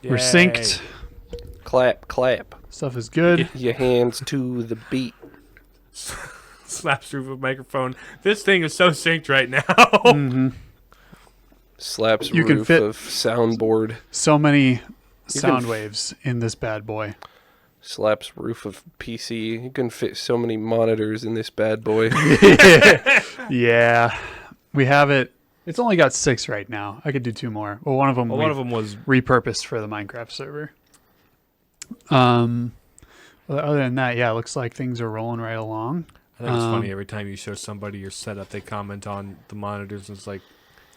We're synced. Clap, clap. Stuff is good. Your hands to the beat. Slaps through the microphone. This thing is so synced right now. Slaps You can roof fit- of soundboard. So many You sound can- waves in this bad boy. Slaps roof of PC. You can fit so many monitors in this bad boy. Yeah. We have it. It's only got 6 right now. I could do 2 more. Well, one of them was repurposed for the Minecraft server. Well, other than that, yeah, it looks like things are rolling right along. I think it's funny every time you show somebody your setup, they comment on the monitors and it's like,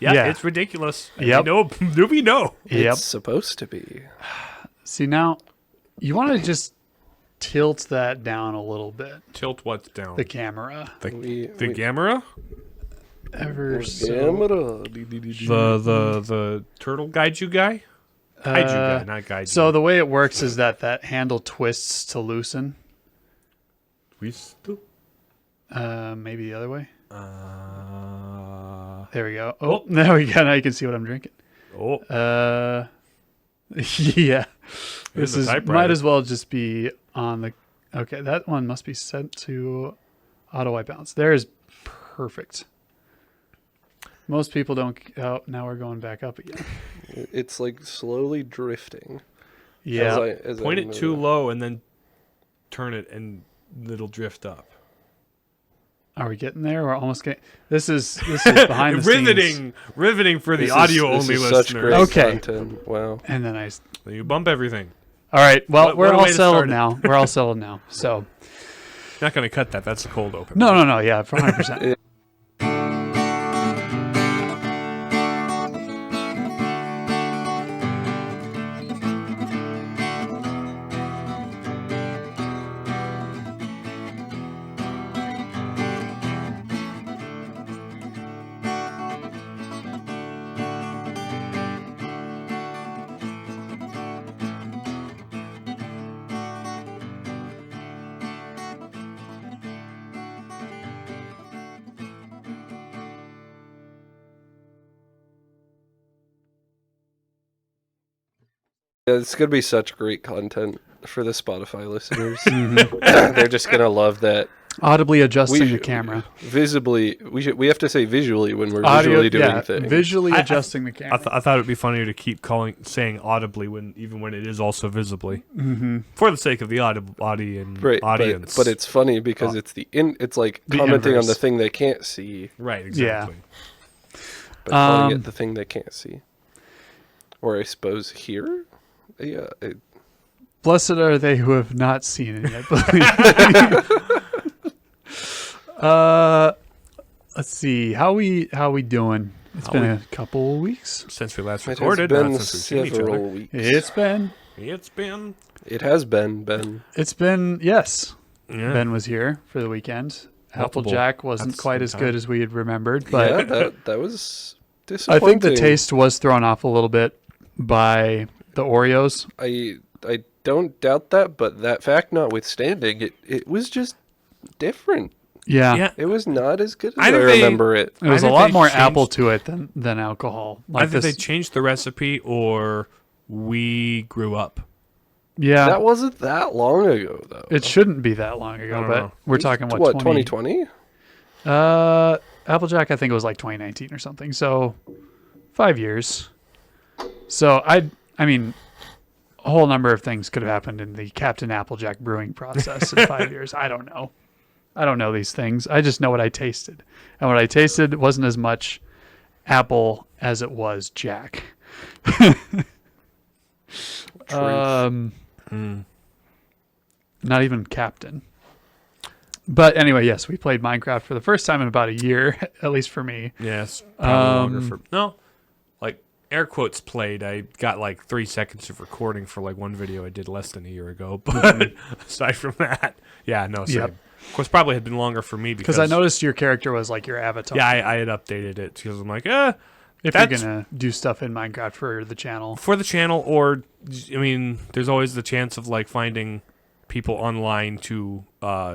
yeah. It's ridiculous. Yep. We know. Yep. It's supposed to be. See, now you want to just tilt that down a little bit. Tilt what's down? The camera. The camera? Ever so. Camera. The turtle guide you guy? Guide you guy, not guide you. So the way it works is that handle twists to loosen. Maybe the other way. There we go. Oh, there we go. Now you can see what I'm drinking. Oh. Yeah. Here's This the is typewriter. might as well just be on the. Okay, that one must be set to auto white balance. There's perfect. Most people don't. Oh, now we're going back up again. It's like slowly drifting. Yeah. As Point I it move. too low and then turn it and it'll drift up. Are we getting there? We're almost getting. This is behind the scenes. Riveting for the This is- audio this only is listeners. such great Okay. content. Wow. And then I. You bump everything. All right. Well, What we're a all way to settled start it. now. We're all settled now. So Not going to cut that. That's a cold open. no. Yeah, for 100%. Yeah, it's gonna be such great content for the Spotify listeners. Mm-hmm. They're just gonna love that. Audibly adjusting the should- camera. Visibly, we have to say visually when we're Audio, visually doing yeah, things. visually I- adjusting the camera. I thought it would be funnier to keep saying audibly even when it is also visibly, Mm-hmm. for the sake of the Right, audience. but it's funny because it's it's like The commenting on the inverse. thing they can't see, right, exactly. but calling Um, it the thing they can't see. Or I suppose here, yeah. Blessed are they who have not seen it yet. Let's see. How we doing? It's How been we- a couple weeks. Since we last It has recorded, been not since we've seen each several other. weeks. It's been. It has been, Ben. It's been. Yes. Yeah. Ben was here for the weekend. Multiple. Applejack wasn't That's quite as some good time. as we had remembered, but Yeah, that was I disappointing. think the taste was thrown off a little bit by the Oreos. I don't doubt that, but that fact notwithstanding, it was just different. Yeah. Yeah. It was not as good as I I think they- remember it. It was a Either lot they more changed- apple to it than alcohol. Like Either they this, changed the recipe or we grew up. yeah. That wasn't that long ago, though. It shouldn't be that long I ago, don't but know. we're talking what 2020? Applejack, I think it was like 2019 or something. So 5 years. So I mean, a whole number of things could have happened in the Captain Applejack brewing process in 5 years. I don't know. I don't know these things. I just know what I tasted, and what I tasted wasn't as much apple as it was Jack. Not even Captain. But anyway, yes, we played Minecraft for the first time in about a year, at least for me. Yes, probably longer for like air quotes played. I got like 3 seconds of recording for like one video I did less than a year ago. But aside from that, yeah, no, same. Yep. Of course, probably had been longer for me Because I noticed your character was like your avatar. Yeah, I had updated it because I'm like, if you're that's- going to do stuff in Minecraft for the channel. for the channel, or I mean, there's always the chance of like finding people online to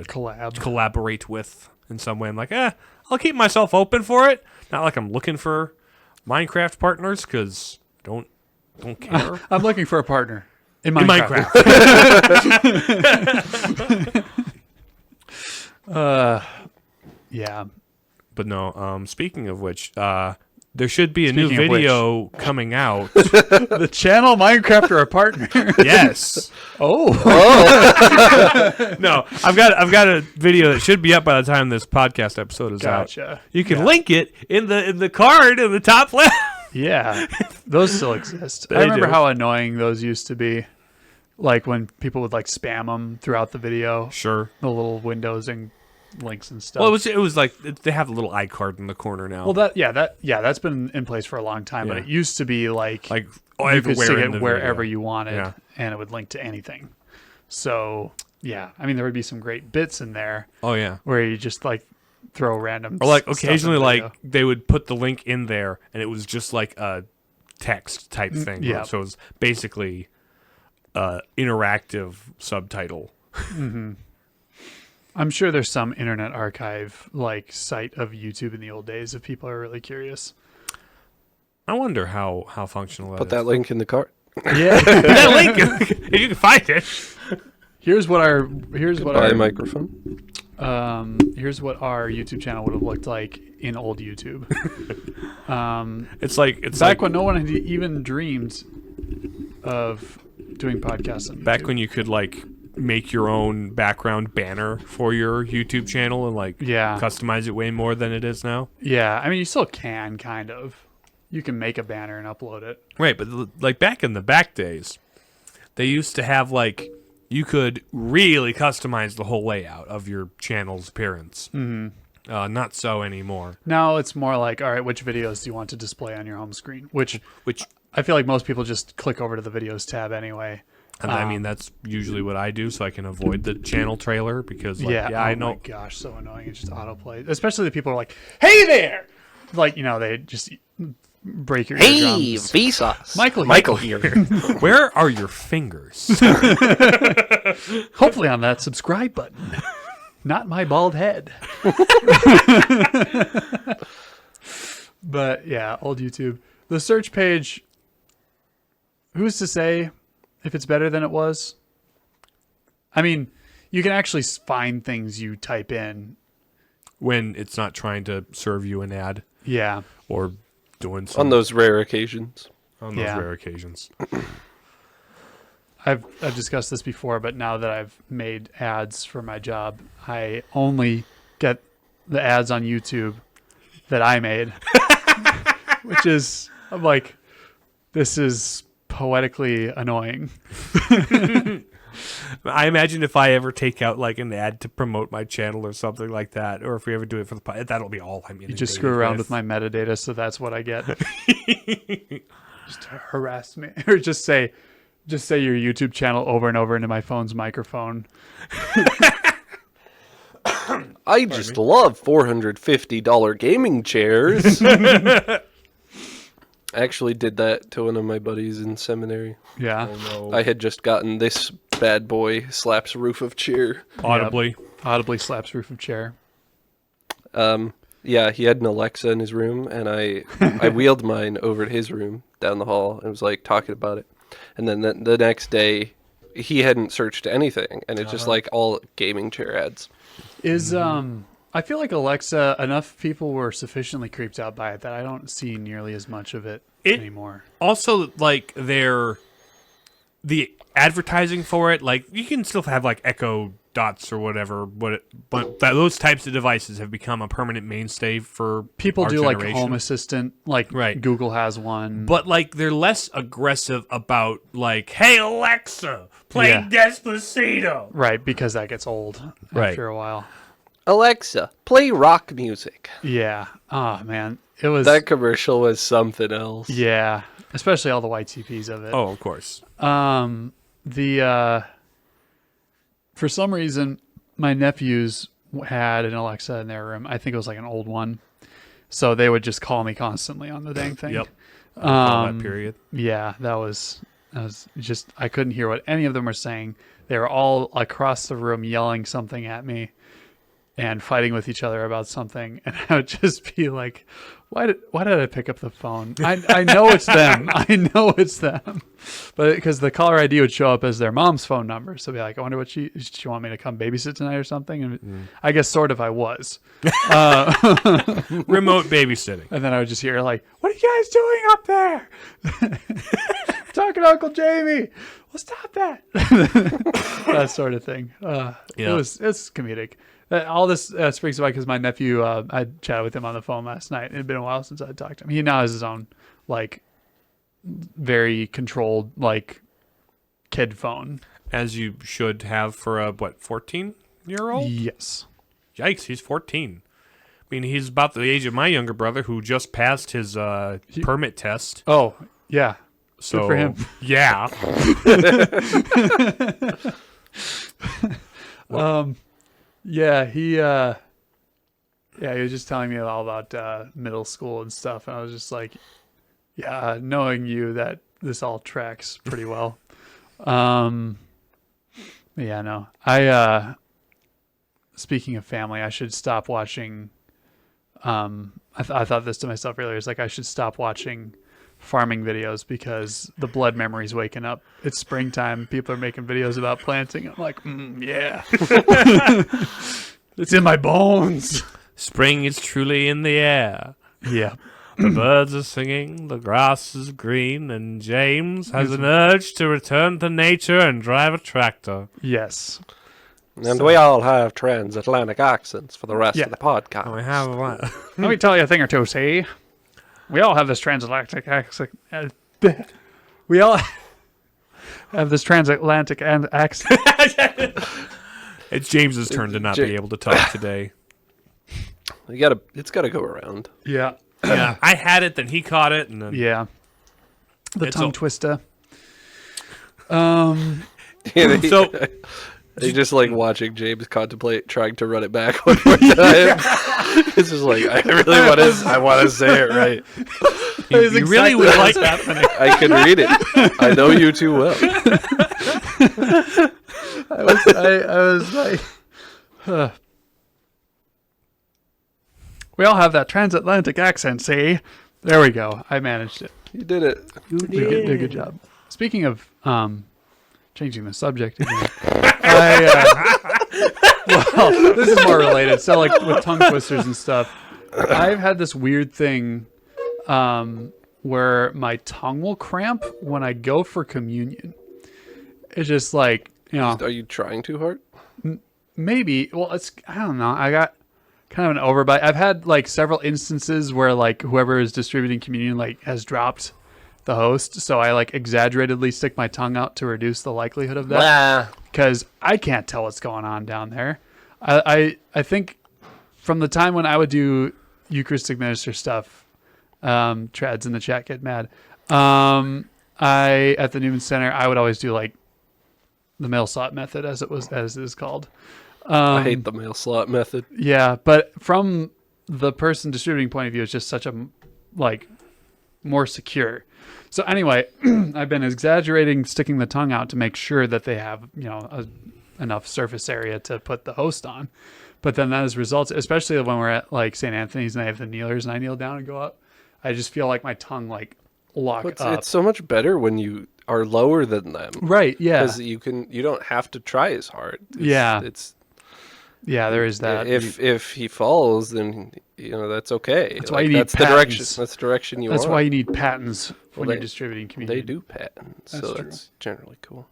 collaborate with in some way. I'm like, I'll keep myself open for it. Not like I'm looking for Minecraft partners because I don't don't care. I'm looking for a partner in In Minecraft. Yeah. But no, speaking of which, there should be a new Speaking of video coming out. The channel Minecraft or a partner. Yes. Oh. No, I've got a video that should be up by the time this podcast episode is out. Gotcha. You can link it in the card in the top left. Yeah. Those still exist. They I remember do. how annoying those used to be. Like when people would like spam them throughout the video. Sure. The little windows and links and stuff. Well, it was like they have a little iCard in the corner now. Well, that's been in place for a long time, but Yeah. it used to be like you could everywhere stick in it the wherever video. you wanted, Yeah. and it would link to anything. So yeah, I mean there would be some great bits in there Oh yeah. where you just like throw random Or like stuff in occasionally, the like video. they would put the link in there, and it was just like a text type thing. yeah. So it was basically interactive subtitle. I'm sure there's some Internet Archive like site of YouTube in the old days if people are really curious. I wonder how functional that Put is. that link in the cart. Yeah. That link, if you can find it. here's what our Buy a microphone. here's what our YouTube channel would have looked like in old YouTube. It's back Back when no one had even dreamed of doing podcasts on YouTube. back when you could like make your own background banner for your YouTube channel and like Yeah. customize it way more than it is now. Yeah, I mean, you still can kind of. You can make a banner and upload it. Right, but like back in the back days, they used to have like you could really customize the whole layout of your channel's appearance. Mm-hmm. Not so anymore. Now it's more like, all right, which videos do you want to display on your home screen? Which I feel like most people just click over to the videos tab anyway. And I mean that's usually what I do, so I can avoid the channel trailer because like, Yeah, I oh know. my gosh, so annoying. It's just autoplay. Especially the people who are like, hey there! Like, they just break your eardrums. Vsauce. Michael here. Where are your fingers? Hopefully on that subscribe button. Not my bald head. But yeah, old YouTube. The search page, who's to say if it's better than it was? I mean, you can actually find things you type in. When it's not trying to serve you an ad Yeah. or doing some On those rare occasions. Yeah. rare occasions. I've discussed this before, but now that I've made ads for my job, I only get the ads on YouTube that I made. Which is, I'm like, this is poetically annoying. I imagine if I ever take out like an ad to promote my channel or something like that, or if we ever do it for the that'll be all I'm You just screw around with my metadata, so that's what I get. Just harass me, or just say your YouTube channel over and over into my phone's microphone. I just love $450 gaming chairs. I actually did that to one of my buddies in seminary. Yeah, I had just gotten this bad boy slaps roof of chair. audibly. audibly slaps roof of chair. Yeah, he had an Alexa in his room, and I wheeled mine over to his room down the hall and was like talking about it. And then the next day, he hadn't searched anything, and it's just like all gaming chair ads. Is I feel like Alexa, enough people were sufficiently creeped out by it that I don't see nearly as much of it anymore. Also, like the advertising for it, like you can still have like Echo Dots or whatever, but those types of devices have become a permanent mainstay for People our do like generation. Home Assistant, like Right. Google has one. But like they're less aggressive about like, hey Alexa, play Yeah. Despacito. Right, because that gets old Right. after a while. Alexa, play rock music. Yeah. Oh man, it was. That commercial was something else. Yeah, especially all the YTPs of it. Oh, of course. For some reason, my nephews had an Alexa in their room. I think it was like an old one, so they would just call me constantly on the dang thing. Yep. That period. Yeah, that was just, I couldn't hear what any of them were saying. They were all across the room yelling something at me and fighting with each other about something. And I would just be like, why did I pick up the phone? I know it's them. I know it's them. But because the caller ID would show up as their mom's phone number. So I'd be like, I wonder what she want me to come babysit tonight or something. And I guess sort of I was. Remote babysitting. And then I would just hear like, what are you guys doing up there? Talking to Uncle Jamie. Well, stop that. That sort of thing. It's comedic. All this springs to mind because my nephew, I chatted with him on the phone last night. It had been a while since I talked to him. He now has his own, like, very controlled, like, kid phone. As you should have for a, 14-year-old? Yes. Yikes, he's 14. I mean, he's about the age of my younger brother who just passed his permit test. Oh, yeah. So, good for him. Yeah. Yeah, he was just telling me all about middle school and stuff, and I was just like, yeah, knowing you that this all tracks pretty well. Yeah, no. Speaking of family, I should stop watching I thought this to myself earlier. It's like I should stop watching farming videos because the blood memory's waking up. It's springtime. People are making videos about planting. I'm like, yeah. It's in my bones. Spring is truly in the air. Yeah. The birds are singing, the grass is green, and James has an urge to return to nature and drive a tractor. Yes. And we all have transatlantic accents for the rest of the podcast. We have one. Let me tell you a thing or two, see? We all have this transatlantic accent. We all have this transatlantic accent. It's James's turn to not be able to talk today. It's gotta go around. Yeah. Yeah, I had it, then he caught it, and then Yeah. The tongue twister. So you just like watching James contemplate trying to run it back one more time. It's just like I want to say it right. you really would like happening. I can read it. I know you too well. I was like, huh. We all have that transatlantic accent, see? There we go. I managed it. You did it. You did a good job. Speaking of changing the subject again, well, this is more related. So, like with tongue twisters and stuff, I've had this weird thing where my tongue will cramp when I go for communion. It's just like, Are you trying too hard? Maybe. Well, I don't know. I got kind of an overbite. I've had like several instances where like whoever is distributing communion like has dropped the host, so I like exaggeratedly stick my tongue out to reduce the likelihood of that because I can't tell what's going on down there. I think from the time when I would do Eucharistic minister stuff, trads in the chat get mad. At the Newman Center, I would always do like the mail slot method as it is called. I hate the mail slot method. Yeah, but from the person distributing point of view, it's just such a like more secure. So anyway, I've been exaggerating sticking the tongue out to make sure that they have enough surface area to put the host on. But then that has results, especially when we're at like St. Anthony's and I have the kneelers and I kneel down and go up. I just feel like my tongue like lock up. It's so much better when you are lower than them, right? Yeah, because you don't have to try as hard. Yeah, there is that. If he falls, then that's okay. That's why you need patents. That's the direction you want. That's why you need patents when you're distributing communion. They do patents, so that's generally cool.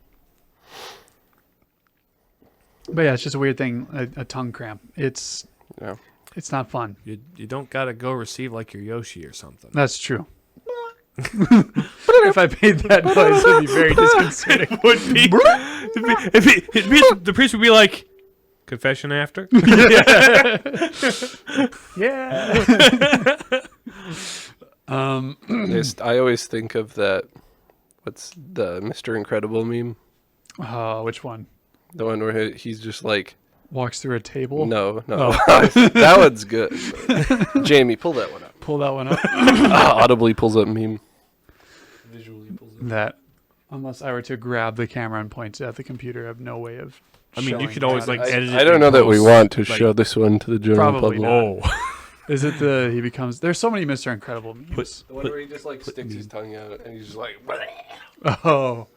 But yeah, it's just a weird thing. A tongue cramp. It's not fun. You don't gotta go receive like your Yoshi or something. That's true. If I made that noise, it'd be very disconcerting. The priest would be like, confession after? Yeah. I always think of that. What's the Mr. Incredible meme? Which one? The one where he's just like walks through a table. No. Oh. That one's good. Jamie, pull that one up. Pull that one up. Audibly pulls up meme. Visually pulls it. That, unless I were to grab the camera and point it at the computer, I have no way of. I mean, you could always like edit it. I don't know that we want to show this one to the general Probably public. not. Is it the he becomes? There's so many Mr. Incredible memes. The one where he just like sticks his tongue out and he's just like. Oh,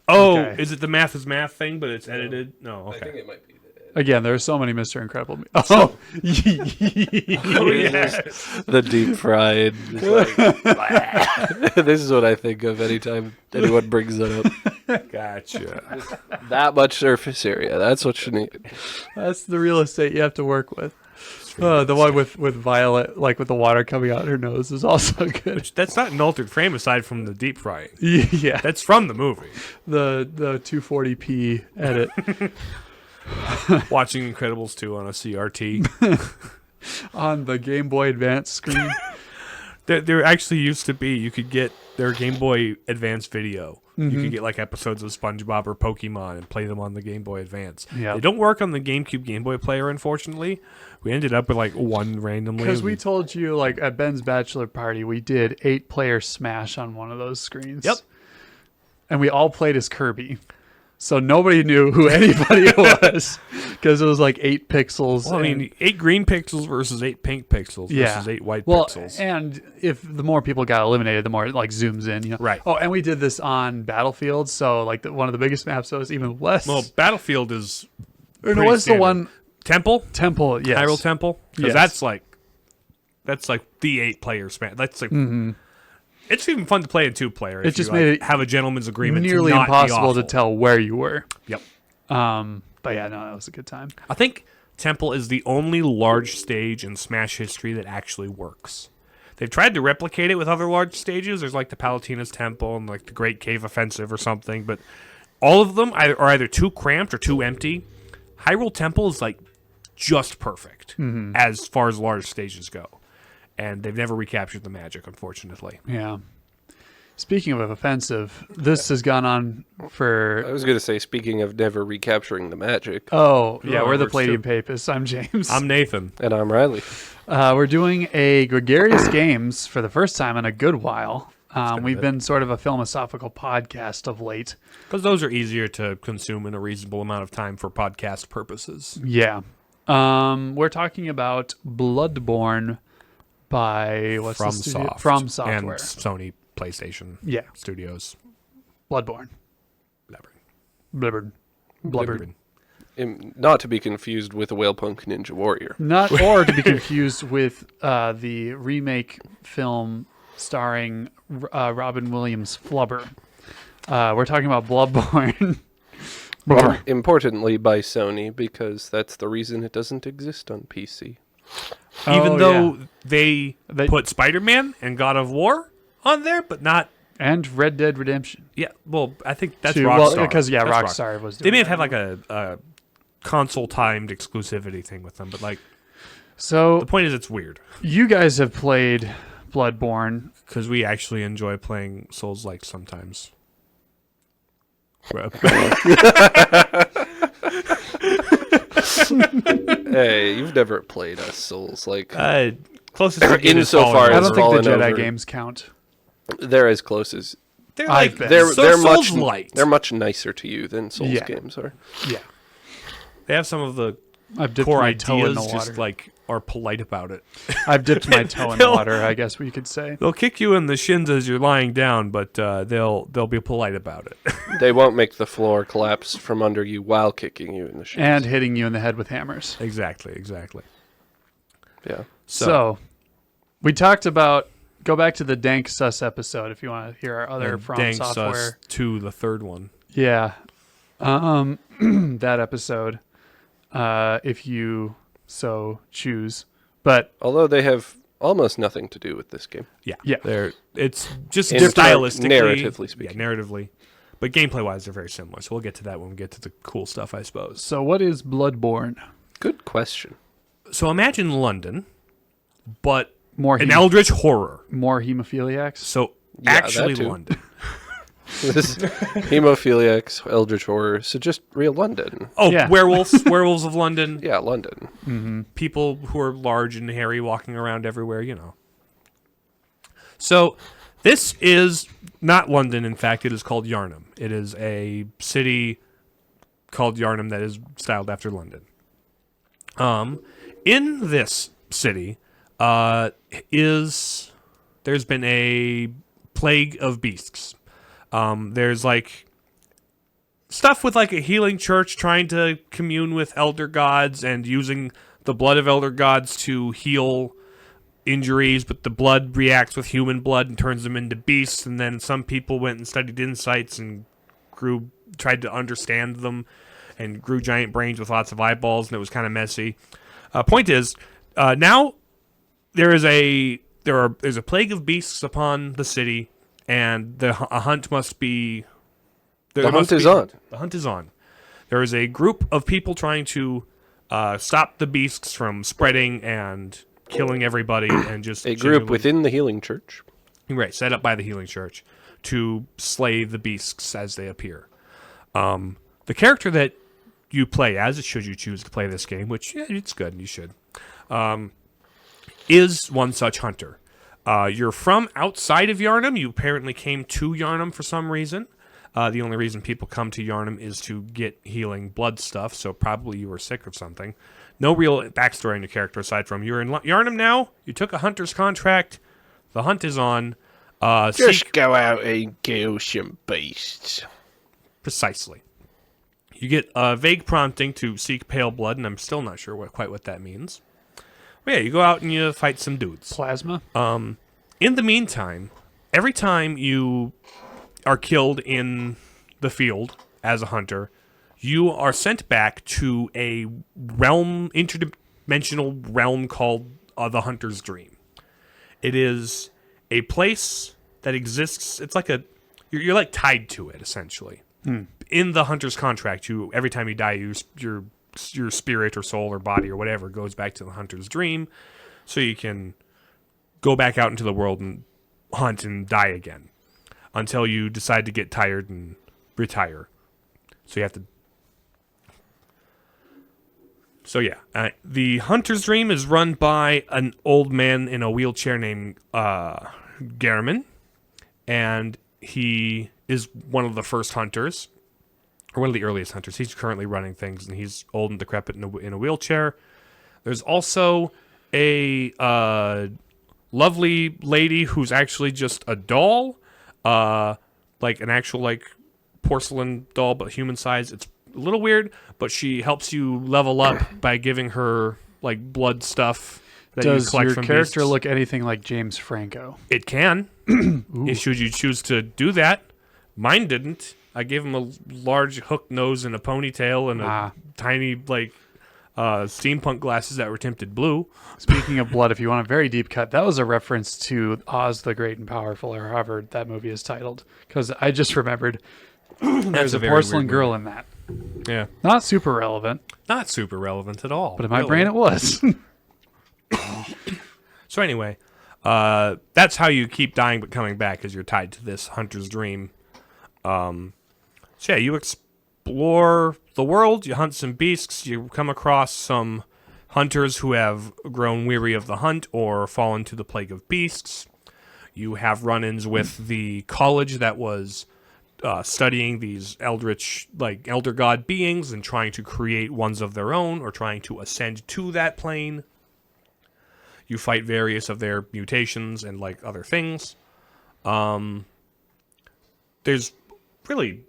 Oh, Okay. is it the math is math thing, but it's edited? No, I think okay. it might be. again, there's so many Mr. Incredible memes. Oh, Oh, yes. The deep fried. just like- this is what I think of anytime anyone brings that up. Gotcha. That much surface area. That's what you need. that's the real estate you have to work with. The one with Violet, like with the water coming out her nose, is also good. Which, that's not an altered frame aside from the deep frying. Yeah, That's from the movie. the 240p edit. Watching Incredibles 2 on a CRT. On the Game Boy Advance screen. There actually used to be, you could get their Game Boy Advance video. You could get like episodes of SpongeBob or Pokemon and play them on the Game Boy Advance. Yep. They don't work on the GameCube Game Boy player, unfortunately. We ended up with like one randomly. Because we told you, like, at Ben's bachelor party, we did 8-player Smash on one of those screens. Yep. And we all played as Kirby. So nobody knew who anybody was. Because it was like 8 pixels. Well, I mean, 8 green pixels versus 8 pink pixels versus 8 white pixels. And if the more people got eliminated, the more it like zooms in, you know. Right. Oh, and we did this on Battlefield, so like one of the biggest maps, so it's even less. Well, Battlefield is or no, pretty what's the standard. one? Temple? Temple, yes. Hyrule Temple? Because Yes. that's like the 8-player span. That's like it's even fun to play in 2-player. It if just you, made like, it have a gentleman's agreement. Nearly to not be impossible to awful. tell where you were. Yep. But yeah, no, that was a good time. I think Temple is the only large stage in Smash history that actually works. They've tried to replicate it with other large stages. There's like the Palutena's Temple and like the Great Cave Offensive or something, but all of them are either too cramped or too empty. Hyrule Temple is like just perfect as far as large stages go, and they've never recaptured the magic, unfortunately. Yeah. Speaking of offensive, this has gone on for. I was going to say, speaking of never recapturing the magic, Oh, yeah, Oh, we're the works Palladium too. Papists. I'm James. I'm Nathan. and I'm Riley. We're doing a Gregarious Games for the first time in a good while. We've been sort of a philosophical podcast of late. Because those are easier to consume in a reasonable amount of time for podcast purposes. Yeah. We're talking about Bloodborne by what's the studio? FromSoft. From And Software. Sony PlayStation Yeah. Studios. Bloodborne. Blubbered. Blubbered. Not to be confused with a Whale Punk Ninja Warrior. Not or to be confused with the remake film starring Robin Williams Flubber. We're talking about Bloodborne. Importantly, by Sony, because that's the reason it doesn't exist on PC. Even Oh, though yeah. they put Spider-Man and God of War on there, but not... And Red Dead Redemption. Yeah, well, I think that's Too. Rockstar. Well, because That's Rockstar was doing They may have that. had like a console-timed exclusivity thing with them, but like So the point is it's weird. you guys have played Bloodborne. Because we actually enjoy playing Souls-like sometimes. Hey, you've never played a Souls. Like, Closest we get is Insofar Fallen I as don't Order. think the fallen Jedi over. games count. they're as close as... They're I've like been. They're much Souls-light. They're much nicer to you than Souls Yeah. games are. Yeah. They have some of the I've dipped core my toe in ideas, the water. just like are polite about it. I've dipped my toe in the water, I guess we could say. They'll kick you in the shins as you're lying down, but they'll be polite about it. They won't make the floor collapse from under you while kicking you in the shins. And hitting you in the head with hammers. exactly. Yeah. So, we talked about, go back to the Dank Sus episode if you want to hear our other And From Dank Software. Sus to the third one. Yeah. That episode, if you so choose. But Although they have almost nothing to do with this game. Yeah. Yeah. It's just Different stylistically. narratively speaking. Yeah, narratively. But gameplay-wise, they're very similar. So we'll get to that when we get to the cool stuff, I suppose. so what is Bloodborne? Good question. So imagine London, but More an eldritch horror. more hemophiliacs? So Yeah, actually that too. London. This hemophiliacs, eldritch horror, so just real London. Oh, Yeah. werewolves of London. Yeah, London. People who are large and hairy walking around everywhere, you know. So this is not London. In fact, it is called Yarnum. It is a city called Yarnum that is styled after London. In this city, is there's been a plague of beasts. There's like stuff with like a healing church trying to commune with elder gods and using the blood of elder gods to heal injuries, but the blood reacts with human blood and turns them into beasts. And then some people went and studied insights and tried to understand them and grew giant brains with lots of eyeballs, and it was kind of messy. Point is, now there's a plague of beasts upon the city, and a hunt must be. The hunt is on. The hunt is on. There is a group of people trying to stop the beasts from spreading and killing everybody, and just A group within the healing church. Right, set up by the healing church to slay the beasts as they appear. The character that you play as, should you choose to play this game, which it's good, you should, is one such hunter. You're from outside of Yharnam. You apparently came to Yharnam for some reason. The only reason people come to Yharnam is to get healing blood stuff, so probably you were sick of something. No real backstory on your character aside from you're in Yharnam now, you took a hunter's contract, the hunt is on. Just go out and kill some beasts. Precisely. You get a vague prompting to seek pale blood, and I'm still not sure quite what that means. But yeah, you go out and you fight some dudes. Plasma. In the meantime, every time you are killed in the field as a hunter, you are sent back to a interdimensional realm called the Hunter's Dream. It is a place that exists. It's like you're like tied to it essentially. In the hunter's contract, every time you die, your spirit or soul or body or whatever goes back to the hunter's dream, so you can go back out into the world and hunt and die again until you decide to get tired and retire. So you have to. So yeah, the hunter's dream is run by an old man in a wheelchair named Garmin, and he is one of the first hunters, or one of the earliest hunters. He's currently running things, and he's old and decrepit in a wheelchair. There's also a lovely lady who's actually just a doll, like an actual porcelain doll, but human size. It's a little weird, but she helps you level up by giving her blood stuff. Does you collect your from character beasts. look anything like James Franco? It can, should you choose to do that. Mine didn't. I gave him a large hooked nose and a ponytail and a tiny steampunk glasses that were tinted blue. Speaking of blood, if you want a very deep cut, that was a reference to Oz the Great and Powerful, or however that movie is titled. Because I just remembered there's a very porcelain weird girl in that. Yeah. Not super relevant, Not super relevant at all. but in my brain it was. So anyway, that's how you keep dying but coming back, because you're tied to this hunter's dream. So yeah, you explore the world, you hunt some beasts, you come across some hunters who have grown weary of the hunt or fallen to the plague of beasts. You have run-ins with the college that was studying these eldritch, elder god beings and trying to create ones of their own or trying to ascend to that plane. You fight various of their mutations and other things. There's really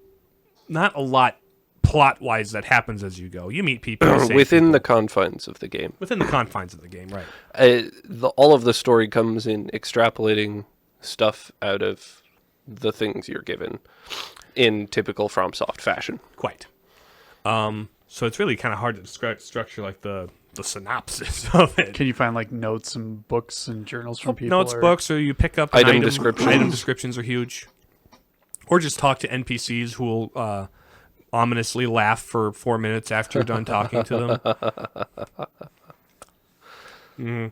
not a lot plot-wise that happens as you go. You meet people Within the confines of the game. Within the confines of the game, right. All of the story comes in extrapolating stuff out of the things you're given in typical FromSoft fashion. Quite. So it's really kind of hard to structure the synopsis of it. Can you find notes and books and journals from people? Notes, books, or you pick up an Item descriptions. Item descriptions are huge. Or just talk to NPCs who will ominously laugh for 4 minutes after you're done talking to them.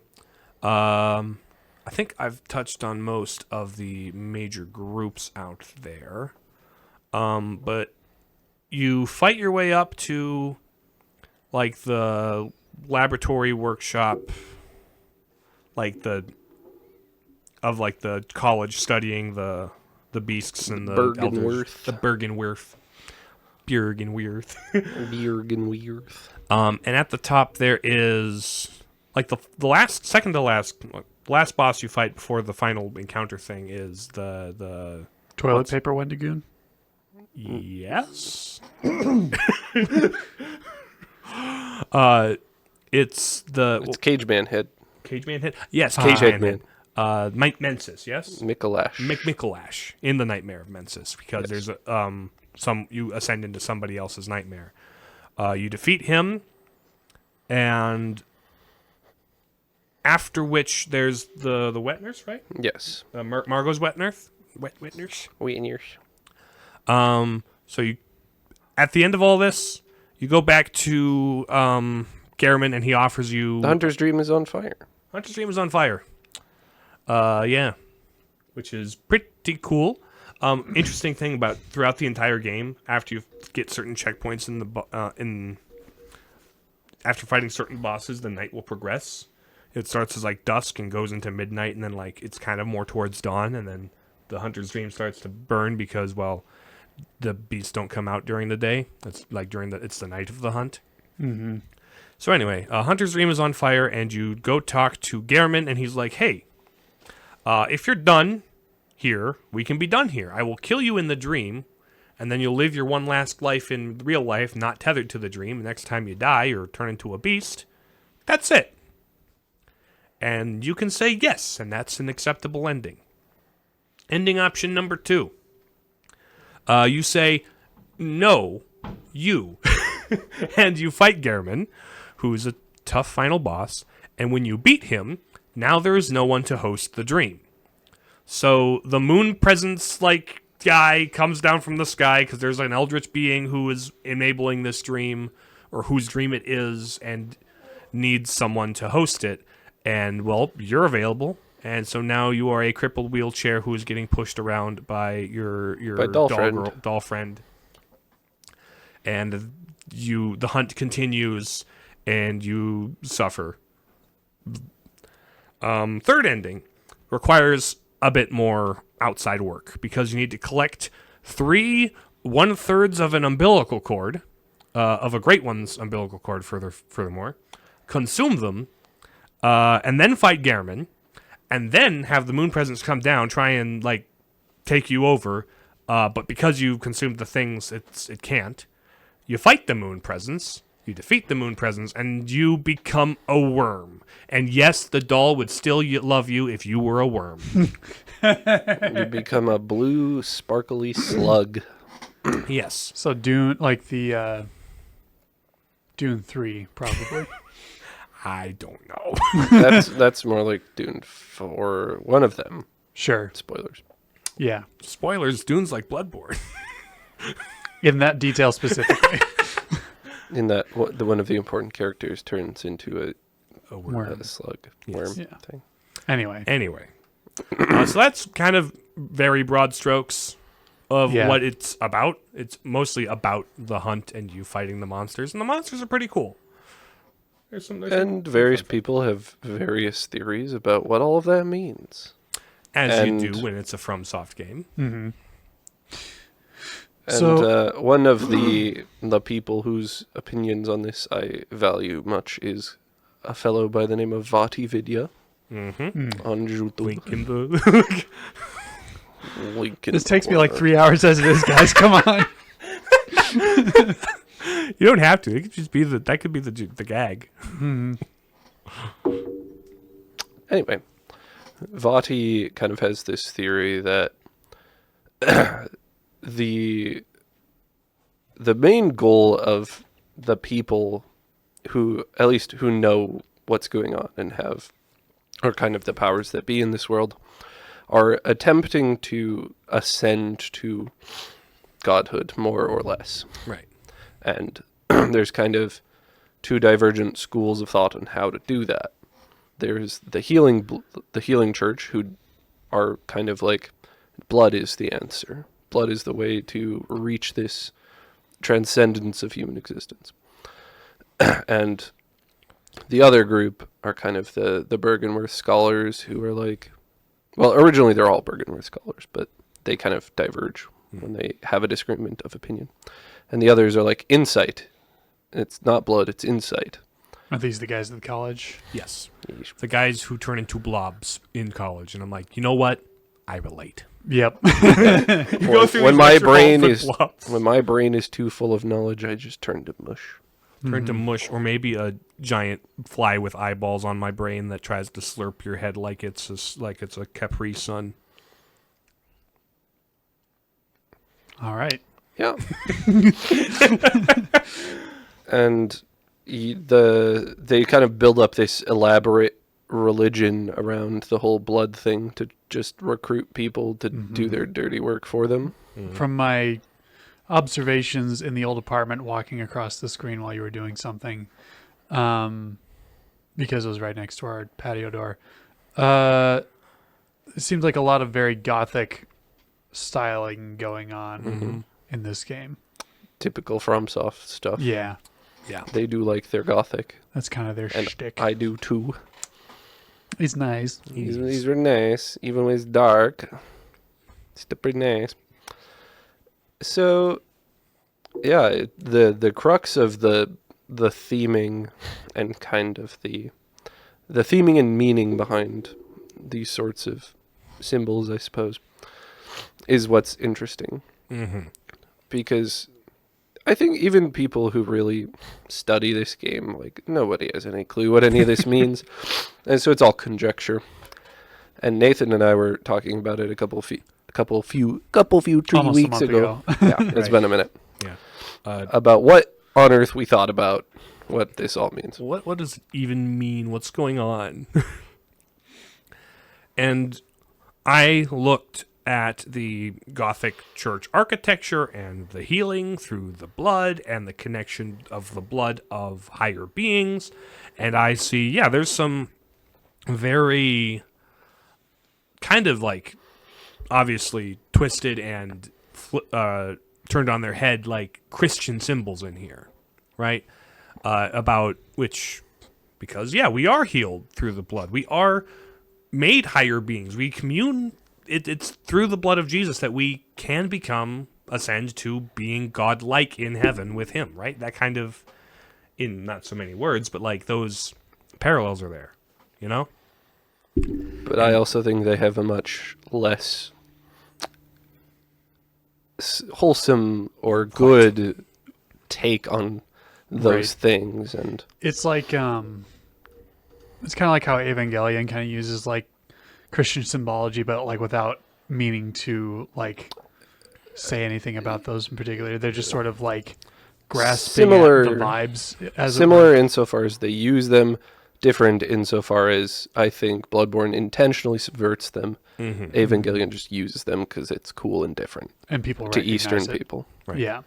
I think I've touched on most of the major groups out there. But you fight your way up to the laboratory workshop, the college studying the beasts and the Bergenworth. The Bergenworth. Bjergenwirth. And at the top there is like the last boss you fight before the final encounter thing is the Toilet paper Wendigoon. yes. It's It's Cage Man head. Cage Man head. Yes, Cage Cage Head Man Man. head. Mensis. Yes. Mikalash. Mikalash in the Nightmare of Mensis because Yes. there's you ascend into somebody else's nightmare. You defeat him, and after which there's the wet nurse, right? Yes. Margot's wet nurse. Wet nurse. Wait years. So you, at the end of all this, you go back to Garriman, and he offers you The Hunter's Dream is on fire. Hunter's Dream is on fire. Yeah, which is pretty cool. Interesting thing about throughout the entire game, after you get certain checkpoints after fighting certain bosses, the night will progress. It starts as like dusk and goes into midnight, and then like it's kind of more towards dawn, and then the Hunter's Dream starts to burn because the beasts don't come out during the day. It's like it's the night of the hunt. Mm-hmm. So anyway, Hunter's Dream is on fire, and you go talk to Garriman, and he's like, "Hey, if you're done here, we can be done here. I will kill you in the dream, and then you'll live your one last life in real life, not tethered to the dream. Next time you die or turn into a beast, that's it. And you can say yes, and that's an acceptable ending. Ending option number 2. You say, no, you. And you fight Garriman, who's a tough final boss, and when you beat him, now there is no one to host the dream. So the moon presence guy comes down from the sky because there's an eldritch being who is enabling this dream, or whose dream it is, and needs someone to host it. And well, you're available, and so now you are a crippled wheelchair who is getting pushed around by your doll friend. And the hunt continues, and you suffer. Third ending requires a bit more outside work because you need to collect 3 1/3 of an umbilical cord, of a great one's umbilical cord. Furthermore, consume them, and then fight Garriman, and then have the moon presence come down, try and take you over. But because you consumed the things, it can't. You fight the moon presence. You defeat the moon presence, and you become a worm. And yes, the doll would still love you if you were a worm. You become a blue, sparkly slug. Yes. So Dune, the Dune 3, probably. I don't know. That's more like Dune 4, one of them. Sure. Spoilers. Yeah. Spoilers, Dune's like Bloodborne. In that detail specifically. In that, one of the important characters turns into a worm. A slug. Yes. Worm Yeah. thing. Anyway. So that's kind of very broad strokes of Yeah. what it's about. It's mostly about the hunt and you fighting the monsters, and the monsters are pretty cool. There's some Various people have various theories about what all of that means. as you do when it's a FromSoft game. Mm-hmm. And So- one of the people whose opinions on this I value much is a fellow by the name of Vati Vidya Mm-hmm. on YouTube. Link in the Link in This the takes me corner. 3 hours as it is, guys. Come on. You don't have to. It could just be that could be the gag. Mm-hmm. Anyway, Vati kind of has this theory that the main goal of the people who know what's going on and are kind of the powers that be in this world are attempting to ascend to godhood, more or less. Right. And there's kind of 2 divergent schools of thought on how to do that. There's the healing church, who are kind of like, blood is the answer. Blood is the way to reach this transcendence of human existence. And the other group are kind of the Bergenworth scholars, who are like, well, originally they're all Bergenworth scholars, but they kind of diverge when they have a disagreement of opinion. And the others are like insight. It's not blood, it's insight. Are these the guys at the college? Yes. Yeesh. The guys who turn into blobs in college. And I'm like, you know what? I relate. Yep. You go through when these my lecture brain halls with is blobs. when my brain is too full of knowledge, I just turn to mush. Turn to mush, or maybe a giant fly with eyeballs on my brain that tries to slurp your head like it's a Capri Sun. All right. Yeah. And they kind of build up this elaborate religion around the whole blood thing to just recruit people to do their dirty work for them. From my observations in the old apartment, walking across the screen while you were doing something, because it was right next to our patio door, it seems like a lot of very Gothic styling going on in this game. Typical FromSoft stuff. Yeah, Yeah. They do like their Gothic. that's kind of their And shtick. I do too. It's nice. These are nice, even when it's dark. It's still pretty nice. So, yeah, the crux of the theming and kind of the theming and meaning behind these sorts of symbols, I suppose, is what's interesting. Mm-hmm. Because I think even people who really study this game, like, nobody has any clue what any of this means. And so it's all conjecture. And Nathan and I were talking about it a couple few 3 Almost a weeks month ago. Yeah, it's Right. been a minute. Yeah. About what on earth we thought about what this all means. What does it even mean? What's going on? And I looked at the Gothic church architecture and the healing through the blood and the connection of the blood of higher beings. And I see, yeah, there's some very kind of like obviously twisted and turned on their head like Christian symbols in here, right? About which, because, yeah, we are healed through the blood. We are made higher beings. We commune. It's through the blood of Jesus that we can ascend to being God-like in heaven with him, right? That kind of, in not so many words, but like those parallels are there, you know? But I also think they have a much less wholesome or good take on those Right. things. And It's like it's kind of like how Evangelion kind of uses like Christian symbology, but like without meaning to like say anything about those in particular. They're just sort of like grasping Similar- at the vibes as it similar were. insofar as they use them, different insofar as I think Bloodborne intentionally subverts them. Evangelion just uses them because it's cool and different And people to recognize Eastern it. people. Right. Yeah,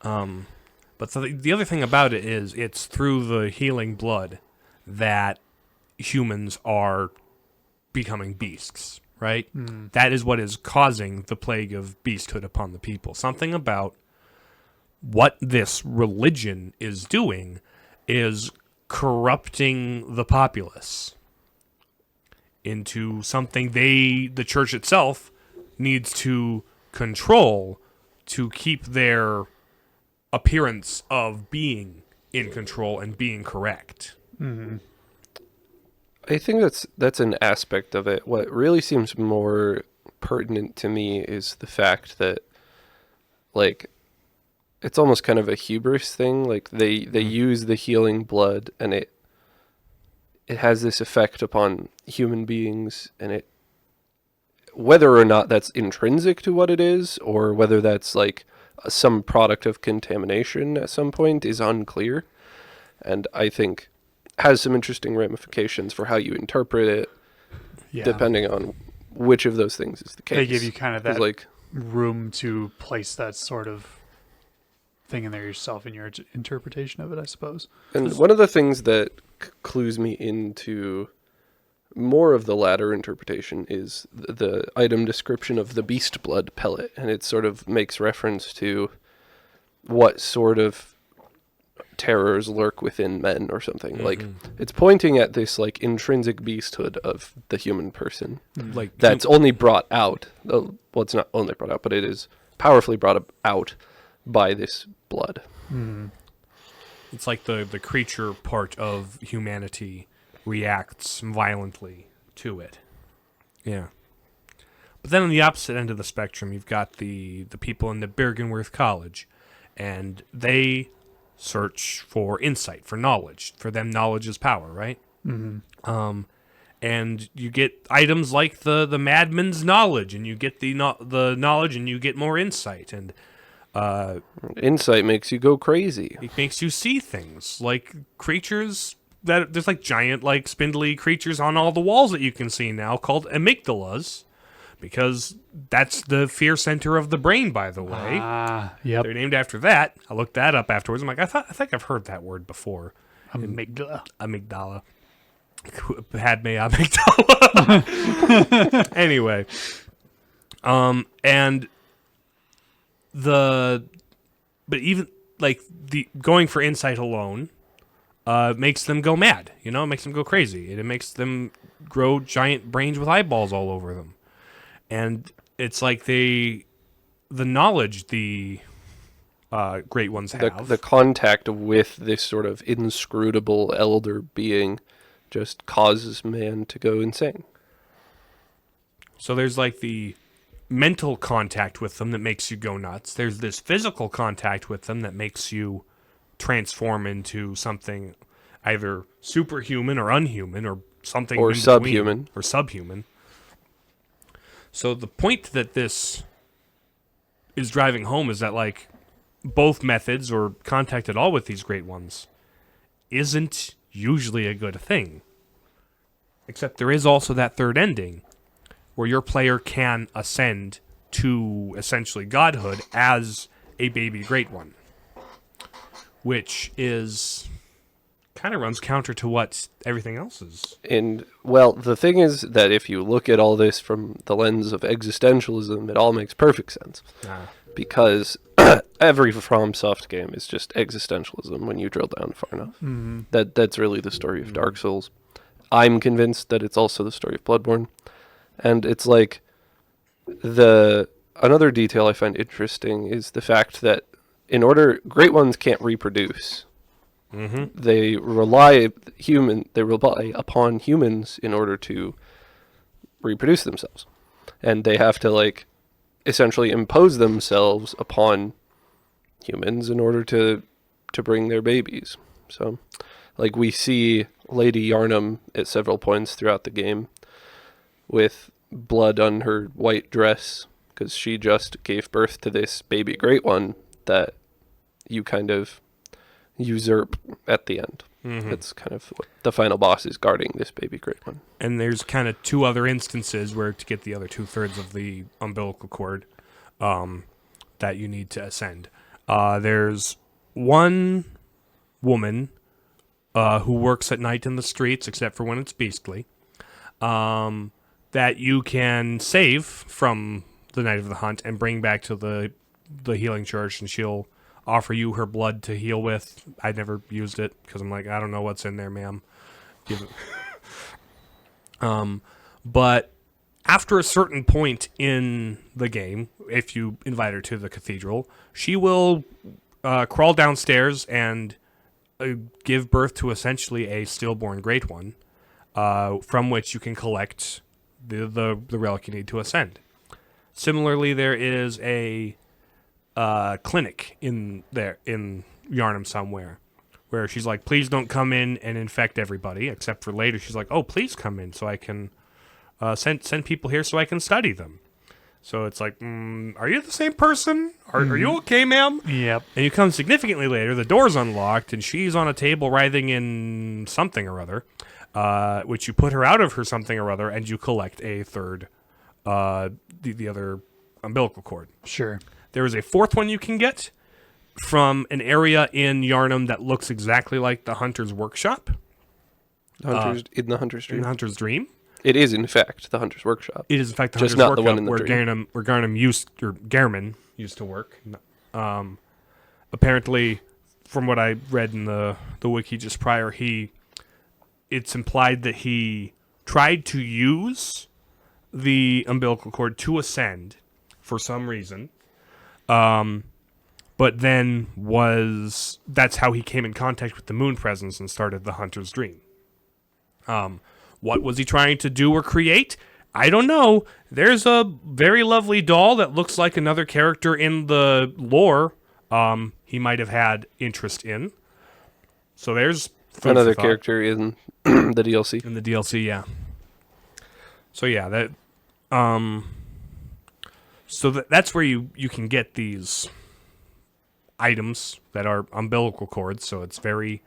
But the other thing about it is it's through the healing blood that humans are becoming beasts, right? That is what is causing the plague of beasthood upon the people. Something about what this religion is doing is corrupting the populace into something the church itself needs to control to keep their appearance of being in control and being correct. I think that's an aspect of it. What really seems more pertinent to me is the fact that, like, it's almost kind of a hubris thing. Like they use the healing blood, and it has this effect upon human beings, and it, whether or not that's intrinsic to what it is, or whether that's like some product of contamination at some point, is unclear. And I think has some interesting ramifications for how you interpret it, yeah. depending on which of those things is the case. They give you kind of 'Cause, that like, room to place that sort of thing in there yourself in your interpretation of it, I suppose. and one of the things that clues me into more of the latter interpretation is the item description of the beast blood pellet, and it sort of makes reference to what sort of terrors lurk within men or something. Like, it's pointing at this like intrinsic beasthood of the human person Like that's only brought out, well, it's not only brought out, but it is powerfully brought out by this blood. It's like the creature part of humanity reacts violently to it. Yeah. But then on the opposite end of the spectrum, you've got the people in the Bergenworth College, and they search for insight, for knowledge. For them, knowledge is power, right? Mm-hmm. And you get items like the Madman's knowledge, and you get the knowledge, and you get more insight, and Insight makes you go crazy. it makes you see things like creatures that there's like giant, like spindly creatures on all the walls that you can see now called amygdalas, because that's the fear center of the brain, by the way. Yep. They're named after that. I looked that up afterwards. I'm like, I think I've heard that word before. Amygdala. Amygdala. Padme amygdala. Anyway, and but even like the going for insight alone makes them go mad. You know, it makes them go crazy. It makes them grow giant brains with eyeballs all over them. And it's like the knowledge the great ones have. The contact with this sort of inscrutable elder being just causes man to go insane. So there's like the mental contact with them that makes you go nuts. There's this physical contact with them that makes you transform into something either superhuman or unhuman or something Or in between. subhuman. Or subhuman. So the point that this is driving home is that like both methods or contact at all with these great ones isn't usually a good thing. Except there is also that third ending where your player can ascend to essentially godhood as a baby great one, which is kind of runs counter to what everything else is. And, well, the thing is that if you look at all this from the lens of existentialism, it all makes perfect sense. Because every FromSoft game is just existentialism when you drill down far enough. Mm-hmm. That's really the story of Dark Souls. I'm convinced that it's also the story of Bloodborne. And it's like another detail I find interesting is the fact that great ones can't reproduce. Mm-hmm. They rely upon humans in order to reproduce themselves. And they have to like essentially impose themselves upon humans in order to bring their babies. So like we see Lady Yarnum at several points throughout the game with blood on her white dress because she just gave birth to this baby great one that you kind of usurp at the end. Mm-hmm. That's kind of what the final boss is, guarding this baby great one. And there's kind of two other instances where to get the other 2/3 of the umbilical cord that you need to ascend. There's one woman who works at night in the streets, except for when it's beastly, that you can save from the night of the hunt and bring back to the healing church, and she'll offer you her blood to heal with. I never used it because I'm like, I don't know what's in there, ma'am. Give it. But after a certain point in the game, if you invite her to the cathedral, she will crawl downstairs and give birth to essentially a stillborn great one, from which you can collect the relic you need to ascend. Similarly, there is a clinic in Yarnum somewhere where she's like, please don't come in and infect everybody, except for later she's like, oh, please come in so I can send people here so I can study them. So it's like, are you the same person? Are you okay, ma'am? Yep. And you come significantly later, the door's unlocked, and she's on a table writhing in something or other, which you put her out of her something or other, and you collect a third, the other umbilical cord. Sure. There is a fourth one you can get from an area in Yarnum that looks exactly like the Hunter's Workshop. In the Hunter's Dream? In the Hunter's Dream. It is, in fact, the Hunter's Workshop. It is, in fact, the Just Hunter's not the Workshop one in the where dream. Garmin used to work. Apparently, from what I read in the wiki just prior, it's implied that he tried to use the umbilical cord to ascend for some reason, but but then that's how he came in contact with the moon presence and started the Hunter's Dream. What was he trying to do or create? I don't know. There's a very lovely doll that looks like another character in the lore he might have had interest in. So there's another character in the DLC. In the DLC, yeah. So yeah, that's where you can get these items that are umbilical cords, so it's very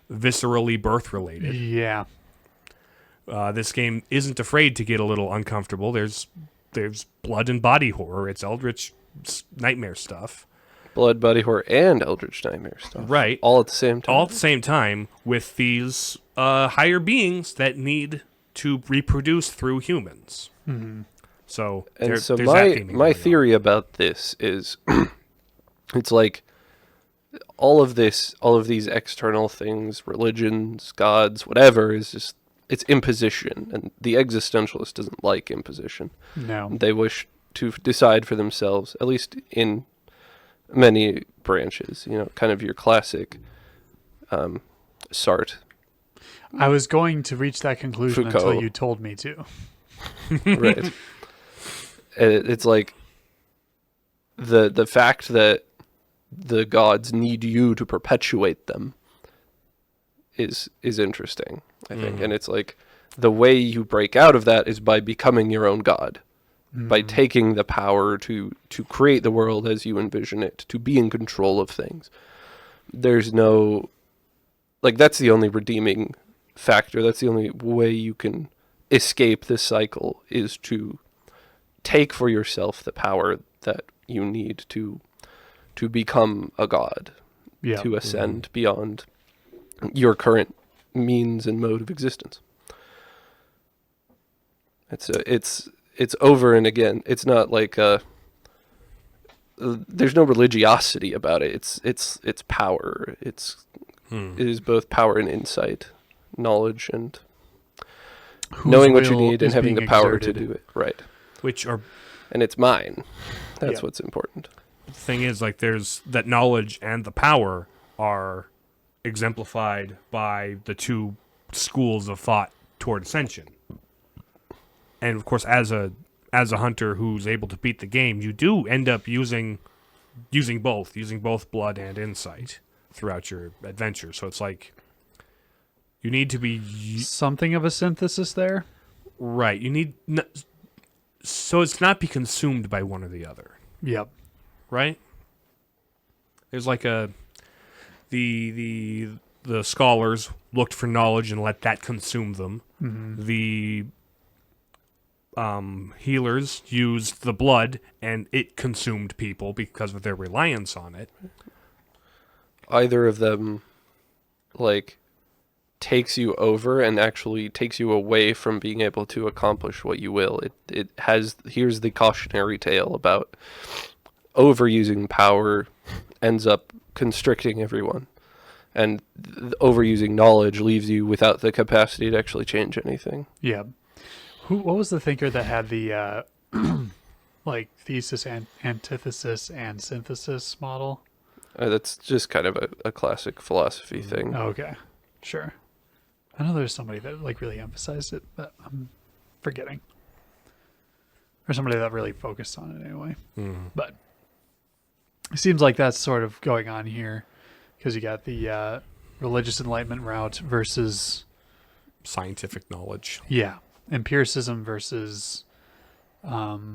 viscerally birth related. Yeah. This game isn't afraid to get a little uncomfortable. There's blood and body horror. It's Eldritch nightmare stuff. Blood, body horror, and Eldritch nightmare stuff. Right. All at the same time. All at the same time with these higher beings that need to reproduce through humans. Mm-hmm. So, there's my theory about this is it's like all of these external things, religions, gods, whatever, is just it's imposition, and the existentialist doesn't like imposition. No. They wish to decide for themselves, at least in many branches, kind of your classic Sartre. I was going to reach that conclusion Foucault. until you told me to. Right. It's like the fact that the gods need you to perpetuate them is interesting, I think. And it's like the way you break out of that is by becoming your own god. By taking the power to create the world as you envision it, to be in control of things. There's no... that's the only redeeming factor. That's the only way you can escape this cycle, is to take for yourself the power that you need to become a god, to ascend beyond your current means and mode of existence. It's over and again. It's not like there's no religiosity about it. It's power. It is both power and insight, knowledge, and knowing what you need and having the power to do it. Right. And it's mine. That's what's important. The thing is, there's that knowledge and the power are exemplified by the two schools of thought toward ascension. And of course, as a hunter who's able to beat the game, you do end up using both blood and insight throughout your adventure. So it's like you need to be something of a synthesis there, right? You need so it's not be consumed by one or the other. Yep. Right. There's the scholars looked for knowledge and let that consume them. Mm-hmm. The healers used the blood and it consumed people because of their reliance on it. Either of them takes you over and actually takes you away from being able to accomplish what you will. Here's the cautionary tale about overusing power ends up constricting everyone, and overusing knowledge leaves you without the capacity to actually change anything. Yeah. What was the thinker that had the thesis, antithesis, and synthesis model? That's just kind of a classic philosophy thing. Okay, sure. I know there's somebody that really emphasized it, but I'm forgetting. Or somebody that really focused on it anyway. Mm-hmm. But it seems like that's sort of going on here, because you got the religious enlightenment route versus scientific knowledge. Yeah. Empiricism versus not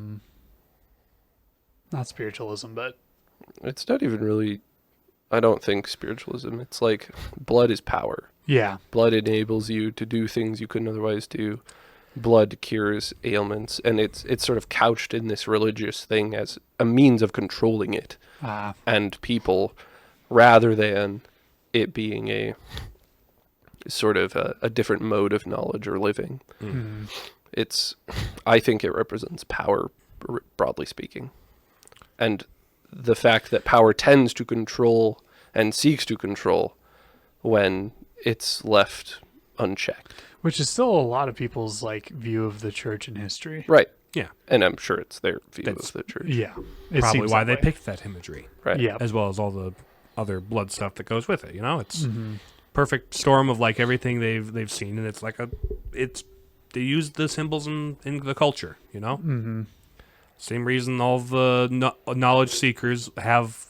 spiritualism, but it's not even really, I don't think, spiritualism. It's like blood is power. Yeah. Blood enables you to do things you couldn't otherwise do. Blood cures ailments, and it's sort of couched in this religious thing as a means of controlling it and people, rather than it being a sort of a different mode of knowledge or living. Mm-hmm. I think it represents power, broadly speaking. And the fact that power tends to control and seeks to control when it's left unchecked. Which is still a lot of people's view of the church in history. Right. Yeah. And I'm sure it's their view That's- of the church. Yeah. It Probably seems why that they way. picked that imagery, Right. Yeah. as well as all the other blood stuff that goes with it. You know, it's Mm-hmm. perfect storm of like everything they've seen, and it's like they use the symbols in the culture. You know, Mm-hmm. same reason all the knowledge seekers have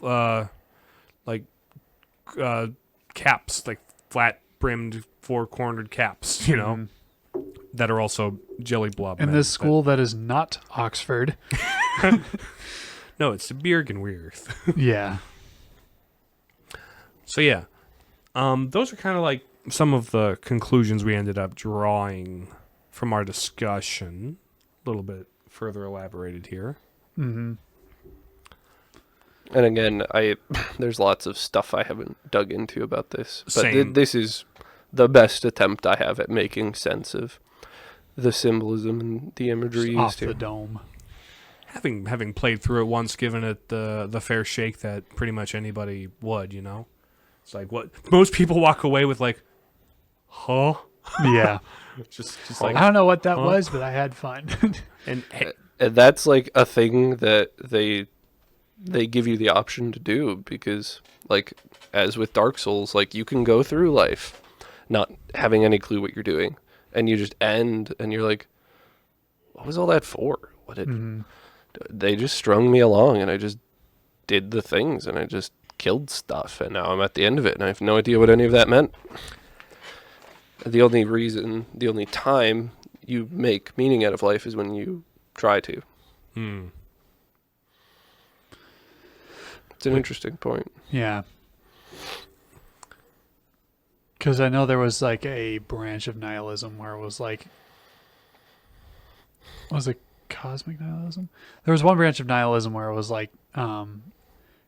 caps, like flat brimmed, four cornered caps. You know, that are also jelly blob. In men, this school that is not Oxford. no, it's the Birkenweir. Yeah. So yeah, those are kind of like some of the conclusions we ended up drawing from our discussion. A little bit further elaborated here. Mm-hmm. And again, there's lots of stuff I haven't dug into about this, but Same. this is the best attempt I have at making sense of the symbolism and the imagery Off used here. the dome. Having played through it once, given it the fair shake that pretty much anybody would, you know, it's like what most people walk away with, like, huh? Yeah. just I like, don't know what that Huh? was, but I had fun. and And that's like a thing that they give you the option to do, because like as with Dark Souls, like you can go through life not having any clue what you're doing, and you just end and you're like, what was all that for? What did Mhm. they just strung me along, and I just did the things, and I just killed stuff, and now I'm at the end of it and I have no idea what any of that meant. The only time you make meaning out of life is when you try to. It's an interesting point. Yeah. Because I know there was like a branch of nihilism where it was like, was it cosmic nihilism? There was one branch of nihilism where it was like,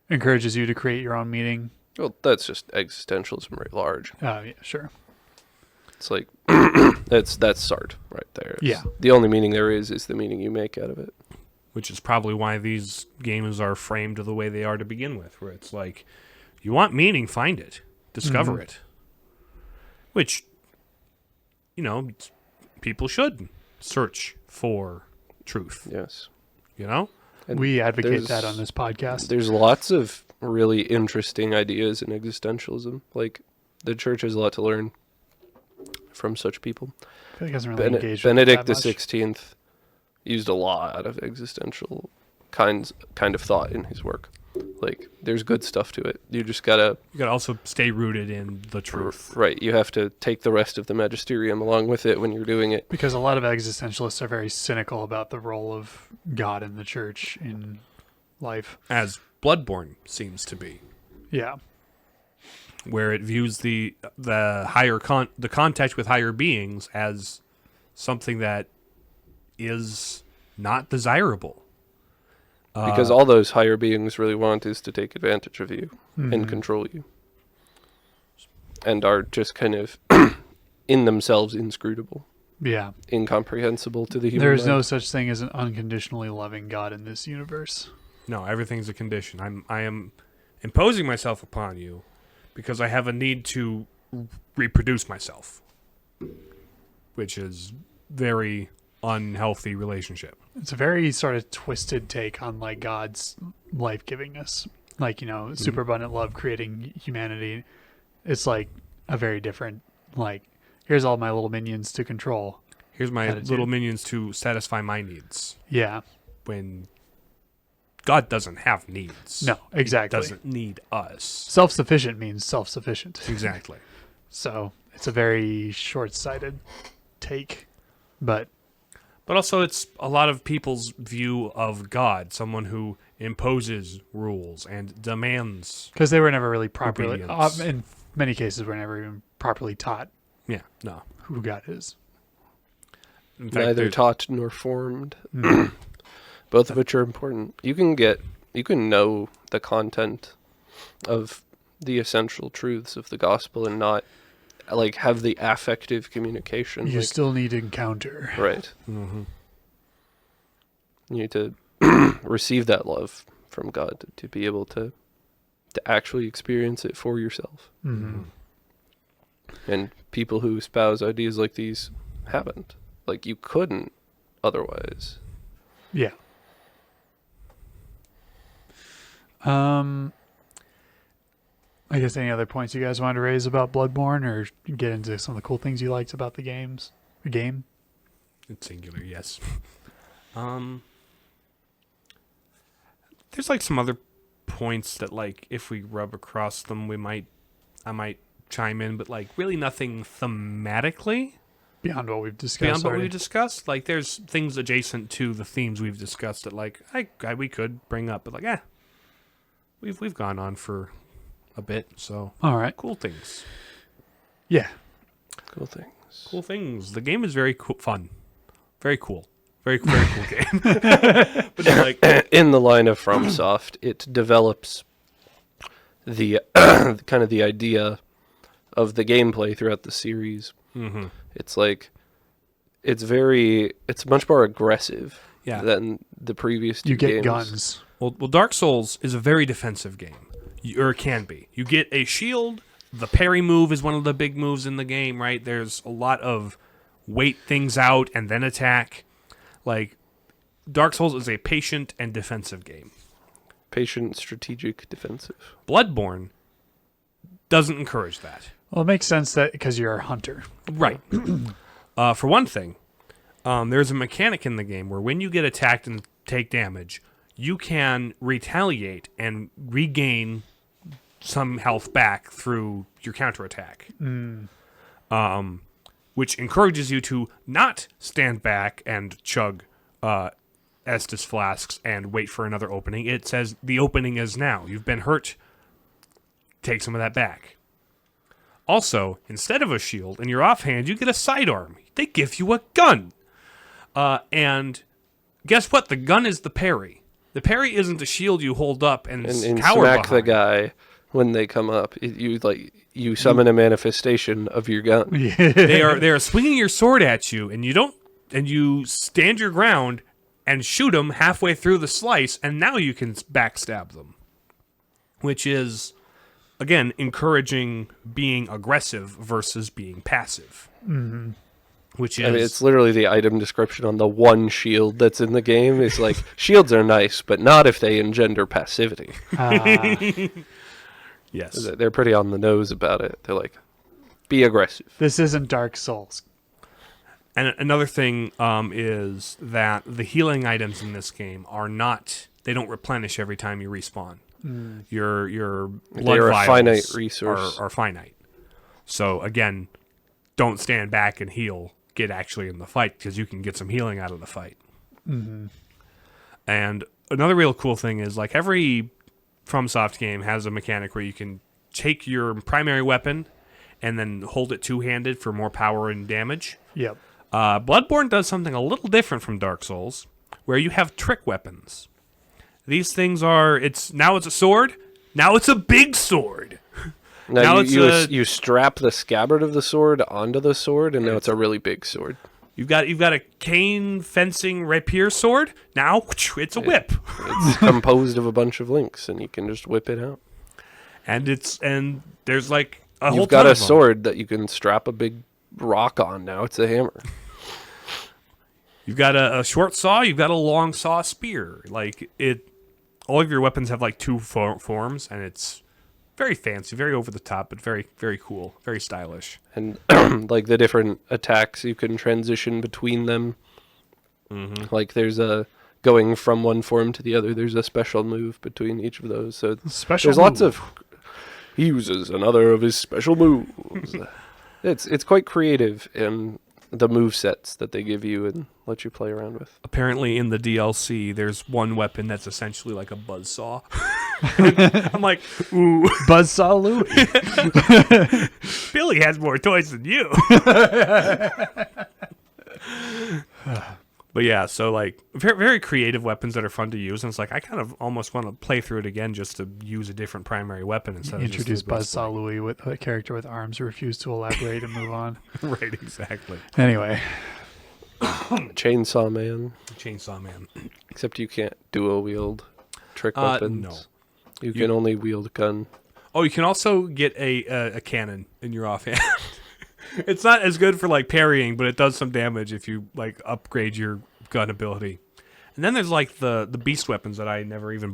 encourages you to create your own meaning. Well, that's just existentialism writ large. Yeah, sure. It's like that's Sartre right there. Yeah. The only meaning there is the meaning you make out of it. which is probably why these games are framed the way they are to begin with, where it's like, you want meaning, find it, discover it. Which, you know, people should search for truth, Yes. you know? And We advocate there's- that on this podcast. There's lots of really interesting ideas in existentialism. Like, the church has a lot to learn from such people. I feel like it hasn't really engaged with it Benedict that much. XVI used a lot of existential kind of thought in his work. Like, there's good stuff to it. You just gotta, You gotta also stay rooted in the truth. right, you have to take the rest of the magisterium along with it when you're doing it. Because a lot of existentialists are very cynical about the role of God in the church in life. As Bloodborne seems to be, Yeah. where it views the higher the contact with higher beings as something that is not desirable. Because all those higher beings really want is to take advantage of you Mm-hmm. and control you. And are just kind of in themselves inscrutable, Yeah. incomprehensible to the human There is no mind. such thing as an unconditionally loving God in this universe. No, everything's a condition. I am imposing myself upon you because I have a need to reproduce myself, which is very unhealthy relationship. It's a very sort of twisted take on like God's life giving us. Like, you know, superabundant love creating humanity. It's like a very different, like, here's all my little minions to control. Here's my Attitude. little minions to satisfy my needs. Yeah. When God doesn't have needs. No, exactly. He doesn't need us. Self-sufficient means self-sufficient. Exactly. So it's a very short-sighted take. But Also, it's a lot of people's view of God, someone who imposes rules and demands. because they were never really properly, Obedience. in many cases, were never even properly taught Yeah, no. who God is. In fact, Neither there- taught nor formed. Both of which are important. You can know the content of the essential truths of the gospel and not like have the affective communication. You like- still need encounter. right. Mhm. You need to receive that love from God to be able to actually experience it for yourself. Mm-hmm. And people who espouse ideas like these haven't. Like, you couldn't otherwise. Yeah. I guess any other points you guys wanted to raise about Bloodborne, or get into some of the cool things you liked about the game? It's singular, yes. There's like some other points that like if we rub across them, I might chime in, but like really nothing thematically Beyond what we've discussed. Like there's things adjacent to the themes we've discussed that like we could bring up, but like we've gone on for a bit, so All right. cool things. Yeah. Cool things. Cool things. The game is very fun, very cool, very cool game. But like In the line of FromSoft, it develops the kind of the idea of the gameplay throughout the series. mm-hmm. It's like it's much more aggressive than the previous two You get games. guns. Well, Dark Souls is a very defensive game, or it can be. You get a shield. The parry move is one of the big moves in the game, right? There's a lot of wait things out and then attack. Like, Dark Souls is a patient and defensive game. Patient, strategic, defensive. Bloodborne doesn't encourage that. Well, it makes sense that because you're a hunter. Right. For one thing, there's a mechanic in the game where when you get attacked and take damage, you can retaliate and regain some health back through your counterattack. Which encourages you to not stand back and chug Estus flasks and wait for another opening. It says the opening is now. You've been hurt. Take some of that back. Also, instead of a shield, in your offhand, you get a sidearm. They give you a gun. And guess what? The gun is the parry. The parry isn't a shield you hold up and cower smack behind. the guy when they come up. You summon a manifestation of your gun. They are swinging your sword at you, and you stand your ground and shoot them halfway through the slice, and now you can backstab them, which is, again, encouraging being aggressive versus being passive. Mm-hmm. Which is, I mean, it's literally the item description on the one shield that's in the game. It's like, shields are nice, but not if they engender passivity. yes, They're pretty on the nose about it. They're like, be aggressive. This isn't Dark Souls. And another thing is that the healing items in this game they don't replenish every time you respawn. Your blood They're a vials finite resource. are finite. So again, don't stand back and heal. Get actually in the fight because you can get some healing out of the fight. Mm-hmm. And another real cool thing is like every FromSoft game has a mechanic where you can take your primary weapon and then hold it two-handed for more power and damage. Yep. Bloodborne does something a little different from Dark Souls, where you have trick weapons. These things now it's a sword, now it's a big sword. Now you strap the scabbard of the sword onto the sword, and now it's a really big sword. You've got a cane fencing rapier sword. Now it's a whip. It's composed of a bunch of links, and you can just whip it out. And there's like a whole You've got ton a of them. sword that you can strap a big rock on. Now it's a hammer. You've got a short saw. You've got a long saw spear. Like all of your weapons have like two forms, and it's very fancy, very over the top, but very, very cool, very stylish. And like the different attacks, you can transition between them. Mm-hmm. Like there's going from one form to the other. There's a special move between each of those. So there's lots of. He uses another of his special moves. It's quite creative in the move sets that they give you and let you play around with. Apparently, in the DLC, there's one weapon that's essentially like a buzzsaw. I'm like, ooh. Buzzsaw Louie. Billy has more toys than you. But yeah, so like very, very creative weapons that are fun to use, and it's like I kind of almost want to play through it again just to use a different primary weapon instead Introduce of just Buzzsaw Louie with a character with arms who refuse to elaborate and move on. Right, exactly. Anyway, Chainsaw Man. Chainsaw Man. Except you can't dual wield trick weapons. No. You can only wield a gun. Oh, you can also get a cannon in your offhand. It's not as good for like parrying, but it does some damage if you like upgrade your gun ability. And then there's like the beast weapons that I never even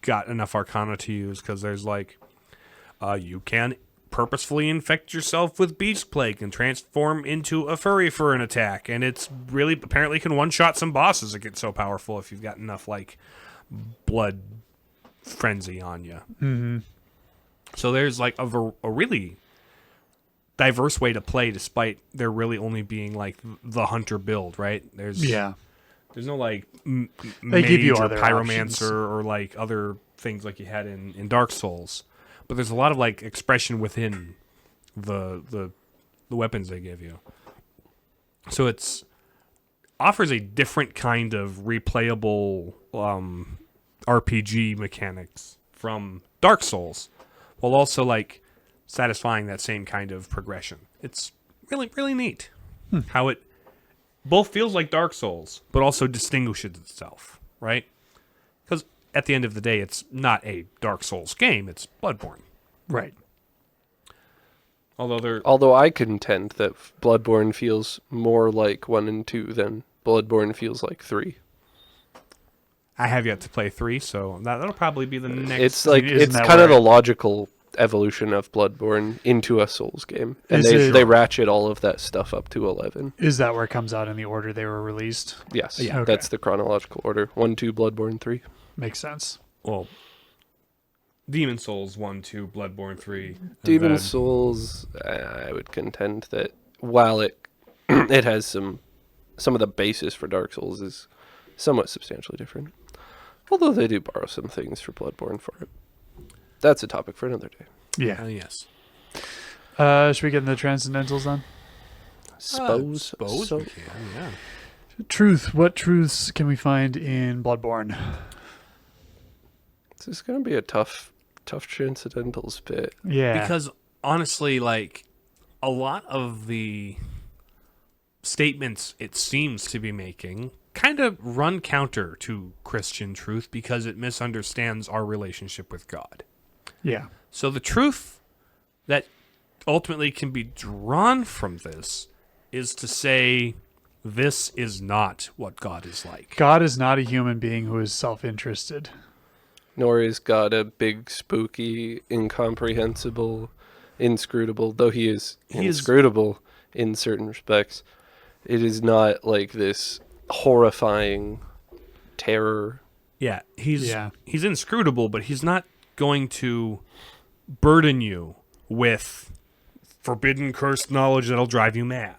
got enough Arcana to use, because there's like you can purposefully infect yourself with beast plague and transform into a furry for an attack, and it's really apparently can one-shot some bosses. It gets so powerful if you've got enough like blood frenzy on you. Mm-hmm. So there's like a really diverse way to play, despite there really only being like the hunter build, right? There's no like They give you mage or other pyromancer options. or like other things like you had in Dark Souls, but there's a lot of like expression within the weapons they give you. So it's offers a different kind of replayable RPG mechanics from Dark Souls, while also like satisfying that same kind of progression. It's really, really neat how it both feels like Dark Souls, but also distinguishes itself, right? Because at the end of the day, it's not a Dark Souls game, it's Bloodborne. Right. Although I contend that Bloodborne feels more like 1 and 2 than Bloodborne feels like 3. I have yet to play 3, so that'll probably be the next. It's like Isn't it's that kind of where- the logical evolution of Bloodborne into a Souls game, and Is it- they ratchet all of that stuff up to 11. Is that where it comes out in the order they were released? Yes, Yeah. Okay. that's the chronological order. 1, 2, Bloodborne 3. Makes sense. Well, Demon Souls 1, 2, Bloodborne 3. and Demon then- Souls, I would contend that while it it has some of the basis for Dark Souls is somewhat substantially different. Although they do borrow some things for Bloodborne for it. That's a topic for another day. Yeah. Yes. Should we get into the Transcendentals then? Suppose so. we can, yeah. Truth. What truths can we find in Bloodborne? This is going to be a tough Transcendentals bit. Yeah. Because honestly, like a lot of the statements it seems to be making kind of run counter to Christian truth because it misunderstands our relationship with God. Yeah. So the truth that ultimately can be drawn from this is to say this is not what God is like. God is not a human being who is self-interested. Nor is God a big, spooky, incomprehensible, inscrutable, though he is inscrutable in certain respects. It is not like this horrifying terror. Yeah, he's inscrutable, but he's not going to burden you with forbidden, cursed knowledge that'll drive you mad,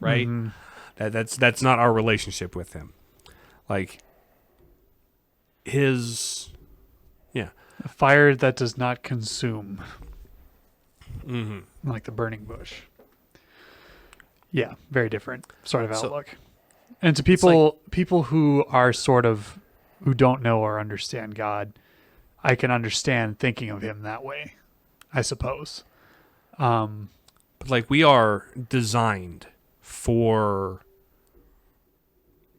right? Mhm. That's not our relationship with him. Like his, A fire that does not consume, mm-hmm. like the burning bush. Yeah, very different sort of So- outlook. And to people who are who don't know or understand God, I can understand thinking of him that way, I suppose. But like we are designed for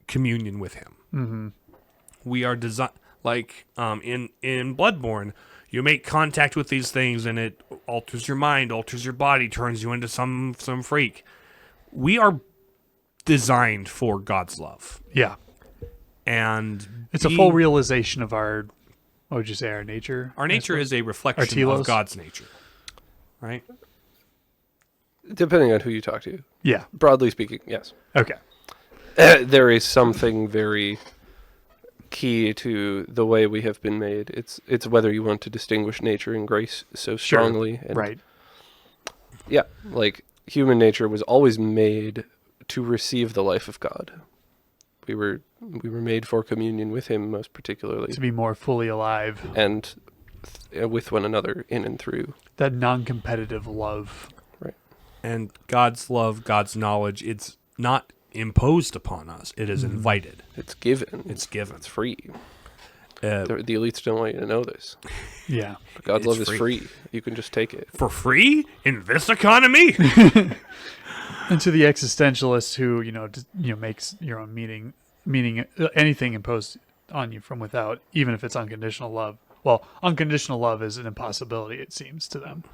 communion with him. Mm-hmm. We are designed like in Bloodborne, you make contact with these things and it alters your mind, alters your body, turns you into some freak. We are designed for God's love. Yeah. And It's a full realization of our, what would you say, our nature? our nature is a reflection telos? of God's nature. Right? Depending on who you talk to. Yeah. Broadly speaking, yes. Okay. There is something very key to the way we have been made. It's whether you want to distinguish nature and grace so strongly. And Right. yeah, like human nature was always made to receive the life of God. We were made for communion with him, most particularly, To be more fully alive. and with one another in and through. That non-competitive love. And God's love, God's knowledge, it's not imposed upon us. It is invited. It's given. It's given. It's free. Uh, The elites don't want you to know this. Yeah. But God's It's love is free. free. You can just take it. for free in this economy? And to the existentialist who, makes your own meaning anything imposed on you from without, even if it's unconditional love. Well, unconditional love is an impossibility, it seems to them.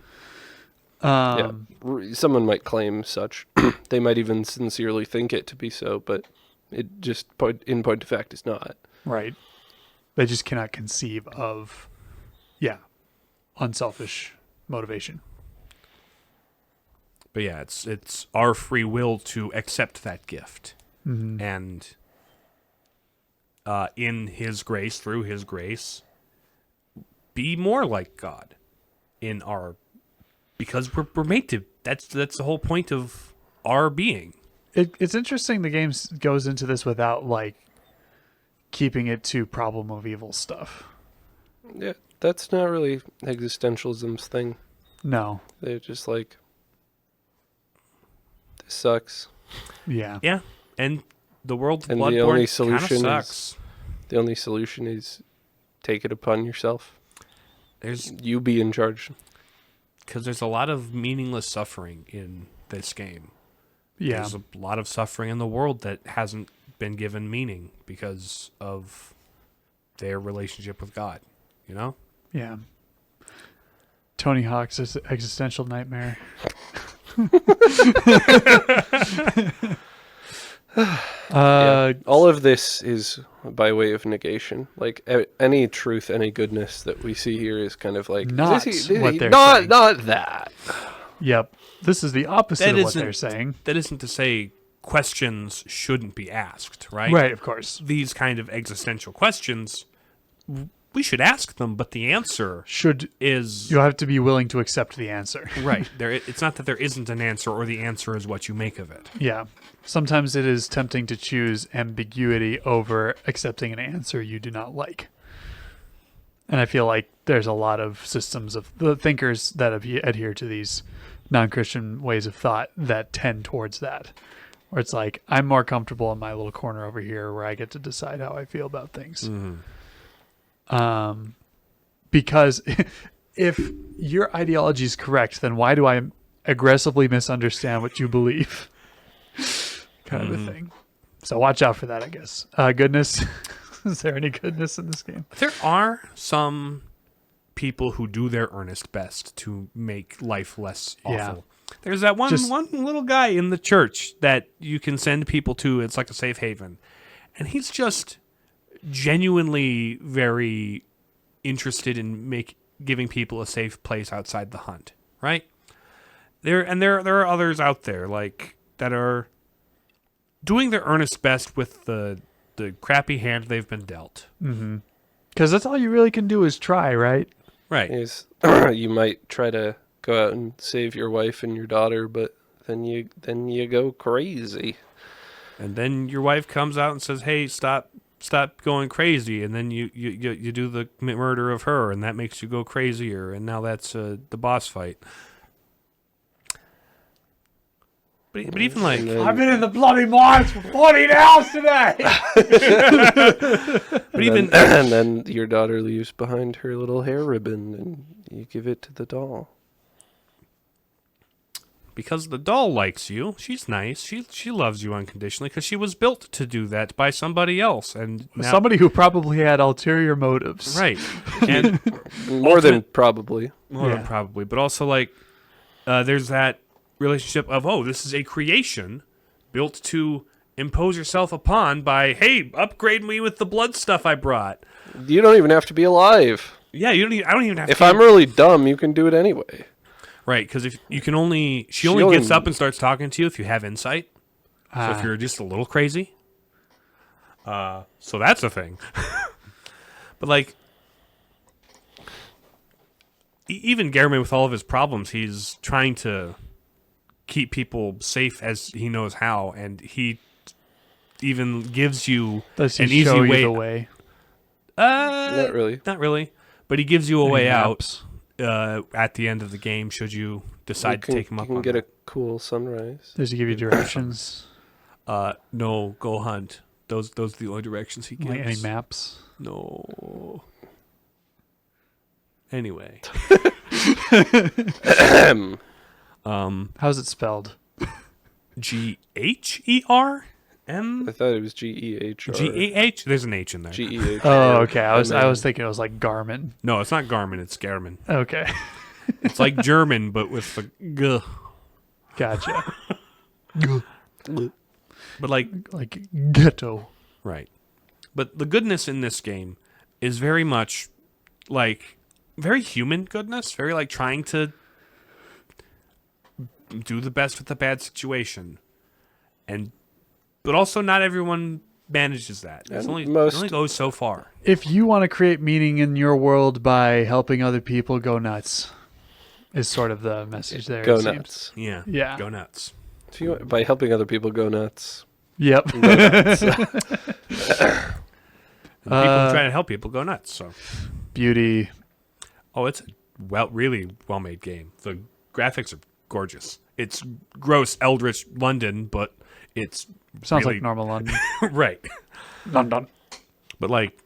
Someone might claim such. They might even sincerely think it to be so, but It just, in point of fact, is not. Right. They just cannot conceive of, unselfish motivation. But yeah, it's our free will to accept that gift. Mm-hmm. And in his grace, through his grace, be more like God because we're made to. That's the whole point of our being. It's interesting the game goes into this without, keeping it to problem of evil stuff. Yeah, that's not really existentialism's thing. No. They're just like, this sucks. Yeah. Yeah, and the world of And Bloodborne the only kind of solution sucks. The only solution is take it upon yourself. There's You be in charge. because there's a lot of meaningless suffering in this game. Yeah. There's a lot of suffering in the world that hasn't been given meaning because of their relationship with God, you know? Yeah. Tony Hawk's existential nightmare. All of this is by way of negation. Like any truth, any goodness that we see here is kind of like Not what they're not saying. not that. Yep. This is the opposite That of what they're isn't- saying. That isn't to say questions shouldn't be asked, right? Right, of course. These kind of existential questions, we should ask them, but the answer is You have to be willing to accept the answer. right. It's not that there isn't an answer, or the answer is what you make of it. Yeah. Sometimes it is tempting to choose ambiguity over accepting an answer you do not like. And I feel like there's a lot of systems of the thinkers that adhere to these non-Christian ways of thought that tend towards that. Where it's like, I'm more comfortable in my little corner over here where I get to decide how I feel about things. Because if your ideology is correct, then why do I aggressively misunderstand what you believe? Kind of a thing. So watch out for that, I guess. Goodness. Is there any goodness in this game? There are some people who do their earnest best to make life less awful. Yeah. There's that one Just- little guy in the church that you can send people to. It's like a safe haven. And he's just genuinely very interested in giving people a safe place outside the hunt, right? There are others out there that are doing their earnest best with the crappy hand they've been dealt. Because that's all you really can do is try, right? Right. Is you might try to go out and save your wife and your daughter, but then you go crazy. And then your wife comes out and says, "Hey, stop going crazy." And then you do the murder of her, and that makes you go crazier. And now that's the boss fight. But even like, And then- I've been in the bloody mines for 40 hours today. but even and then your daughter leaves behind her little hair ribbon, and you give it to the doll. because the doll likes you, she's nice. She loves you unconditionally because she was built to do that by somebody else, and now, Somebody who probably had ulterior motives. right, and More than probably. more than Yeah. probably, but also like there's that relationship of, oh, this is a creation built to impose yourself upon by, hey, upgrade me with the blood stuff I brought. You don't even have to be alive. Yeah, I don't even have If to. I'm really dumb, you can do it anyway. Right, because if you can only, she only gets up and starts talking to you if you have insight. So if you're just a little crazy, so that's a thing. But like, even Garmin, with all of his problems, he's trying to keep people safe as he knows how, and he even gives you Does he an easy show way. you the way? Not really. Not really, but he gives you a Any way maps? out at the end of the game. Should you decide to take him up You can on get that. a cool sunrise. Does he give you directions? No, go hunt. Those are the only directions he gives. Like any maps? No. Anyway. How's it spelled? GHERM I thought it was GEH. GAH. There's an H in there. GEH. Oh, okay. I was thinking it was like Garmin. No, it's not Garmin. It's Garmin. Okay. It's like German, but with the G. Gotcha. But like ghetto. right. But the goodness in this game is very much like very human goodness, very like trying to do the best with a bad situation. But also not everyone manages that. It only goes so far. If you want to create meaning in your world by helping other people, go nuts. Is sort of the message there. Go it seems. nuts. Yeah. Yeah. Go nuts. If you, by helping other people go nuts. Yep. Go nuts. And people trying to help people go nuts. So Beauty. oh, it's a really well made game. The graphics are gorgeous. It's gross eldritch London, but it's Sounds really, like normal London. right. London. But like,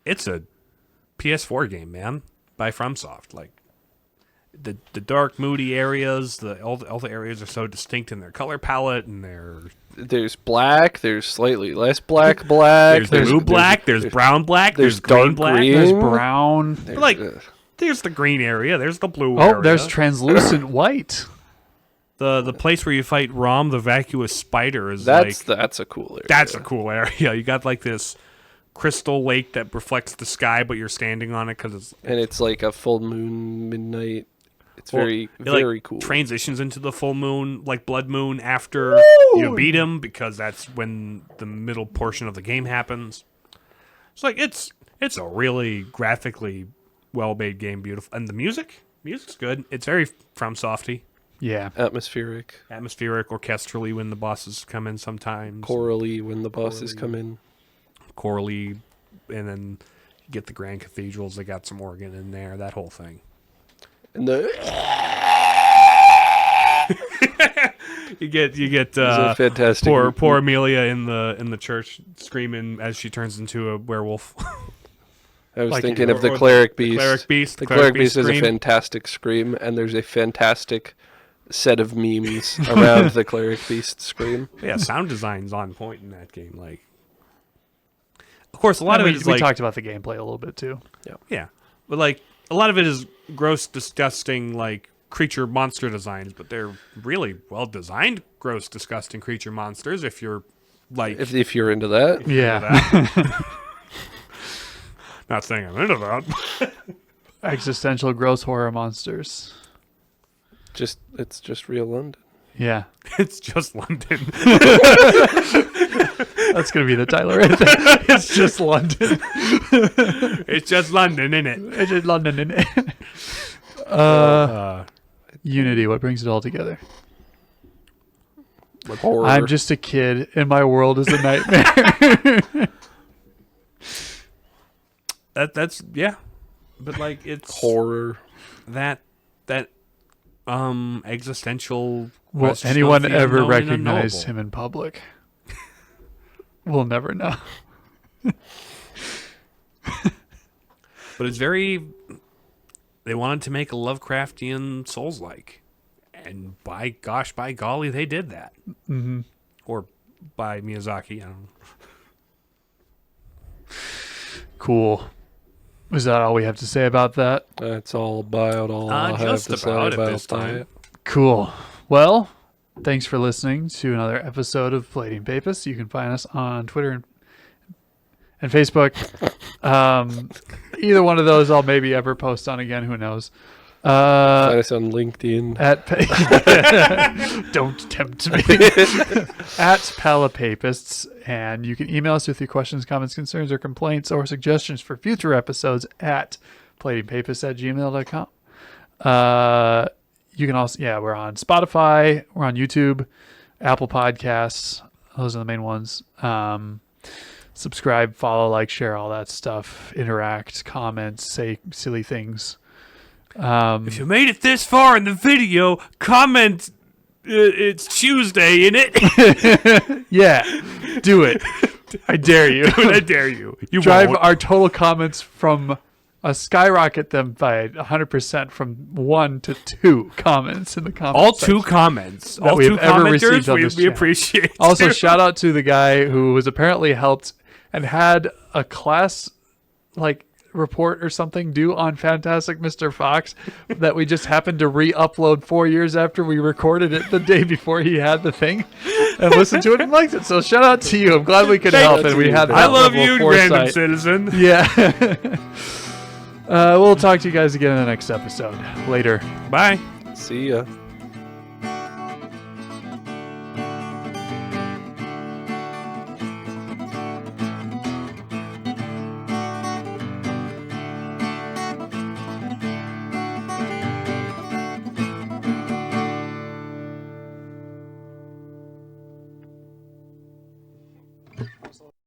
it's a PS4 game, man, by FromSoft. Like the dark, moody areas, all the areas are so distinct in their color palette and There's black. There's slightly less black. Black. there's blue black. There's brown black. there's There's green dark black. green. There's brown. There's, like, There's the green area. There's the blue Oh, area. there's translucent white. the place where you fight Rom, the vacuous spider, is that's a cool area. That's a cool area. You got like this crystal lake that reflects the sky, but you're standing on it because it's like a full moon midnight. It's well, very it, like, very cool. Transitions into the full moon, like blood moon, after you beat him, because that's when the middle portion of the game happens. It's like it's a really graphically well made game, beautiful, and the music's good. It's very FromSofty. Yeah. Atmospheric, Orchestrally when the bosses come in sometimes. chorally when the bosses come in. Chorally, and then you get the grand cathedrals. They got some organ in there. That whole thing. And the You get fantastic. poor Amelia in the church screaming as she turns into a werewolf. I was like thinking it- of the or cleric beast. The The cleric beast is a scream. fantastic scream, and there's a fantastic set of memes around the cleric beast scream. Yeah, sound design's on point in that game. Like, of course, a lot of we, it is we like talked about the gameplay a little bit too. yeah, but like a lot of it is gross, disgusting, like creature monster designs. But they're really well designed, gross, disgusting creature monsters. If you're like, If you're into that, Yeah. not saying I'm into that. Existential gross horror monsters. it's just real London. Yeah. It's just London. That's going to be the title right there. It's just London. It's just London, isn't it? It's just London, isn't it? Unity, what brings it all together? Horror. I'm just a kid, and my world is a nightmare. That's yeah, but like it's horror. that existential. Will question anyone of the ever unknown and recognize unknowable. him in public? We'll never know. But it's very. They wanted to make a Lovecraftian Souls-like, and by golly, they did that. Mm-hmm. Or by Miyazaki, I don't know. Cool. Is that all we have to say about that? That's all about all I have Just to say about about at this time. that. Cool. Well, thanks for listening to another episode of Plating Papists. You can find us on Twitter and Facebook. Either one of those I'll maybe ever post on again. Who knows? Find us on LinkedIn. Don't tempt me. At Palapapists. And you can email us with your questions, comments, concerns, or complaints, or suggestions for future episodes at platingpapists@gmail.com. You can also, we're on Spotify, we're on YouTube, Apple Podcasts. Those are the main ones. Subscribe, follow, like, share, all that stuff. Interact, comment, say silly things. If you made it this far in the video, comment. It's Tuesday, in it. Yeah, do it. I dare you. I dare you. You Drive won't. our total comments from skyrocket them by 100% from 1 to 2 comments in the comments. All 2 comments. that All we 2 have ever received commenters. on We this channel. appreciate. Also, you. shout out to the guy who was apparently helped and had a class report or something due on Fantastic Mr. Fox that we just happened to re-upload 4 years after we recorded it the day before he had the thing. and listened to it and liked it. So shout out to you. I'm glad we could help, and we had that I love level of you, random foresight. citizen. Yeah. We'll talk to you guys again in the next episode. Later. Bye. See ya.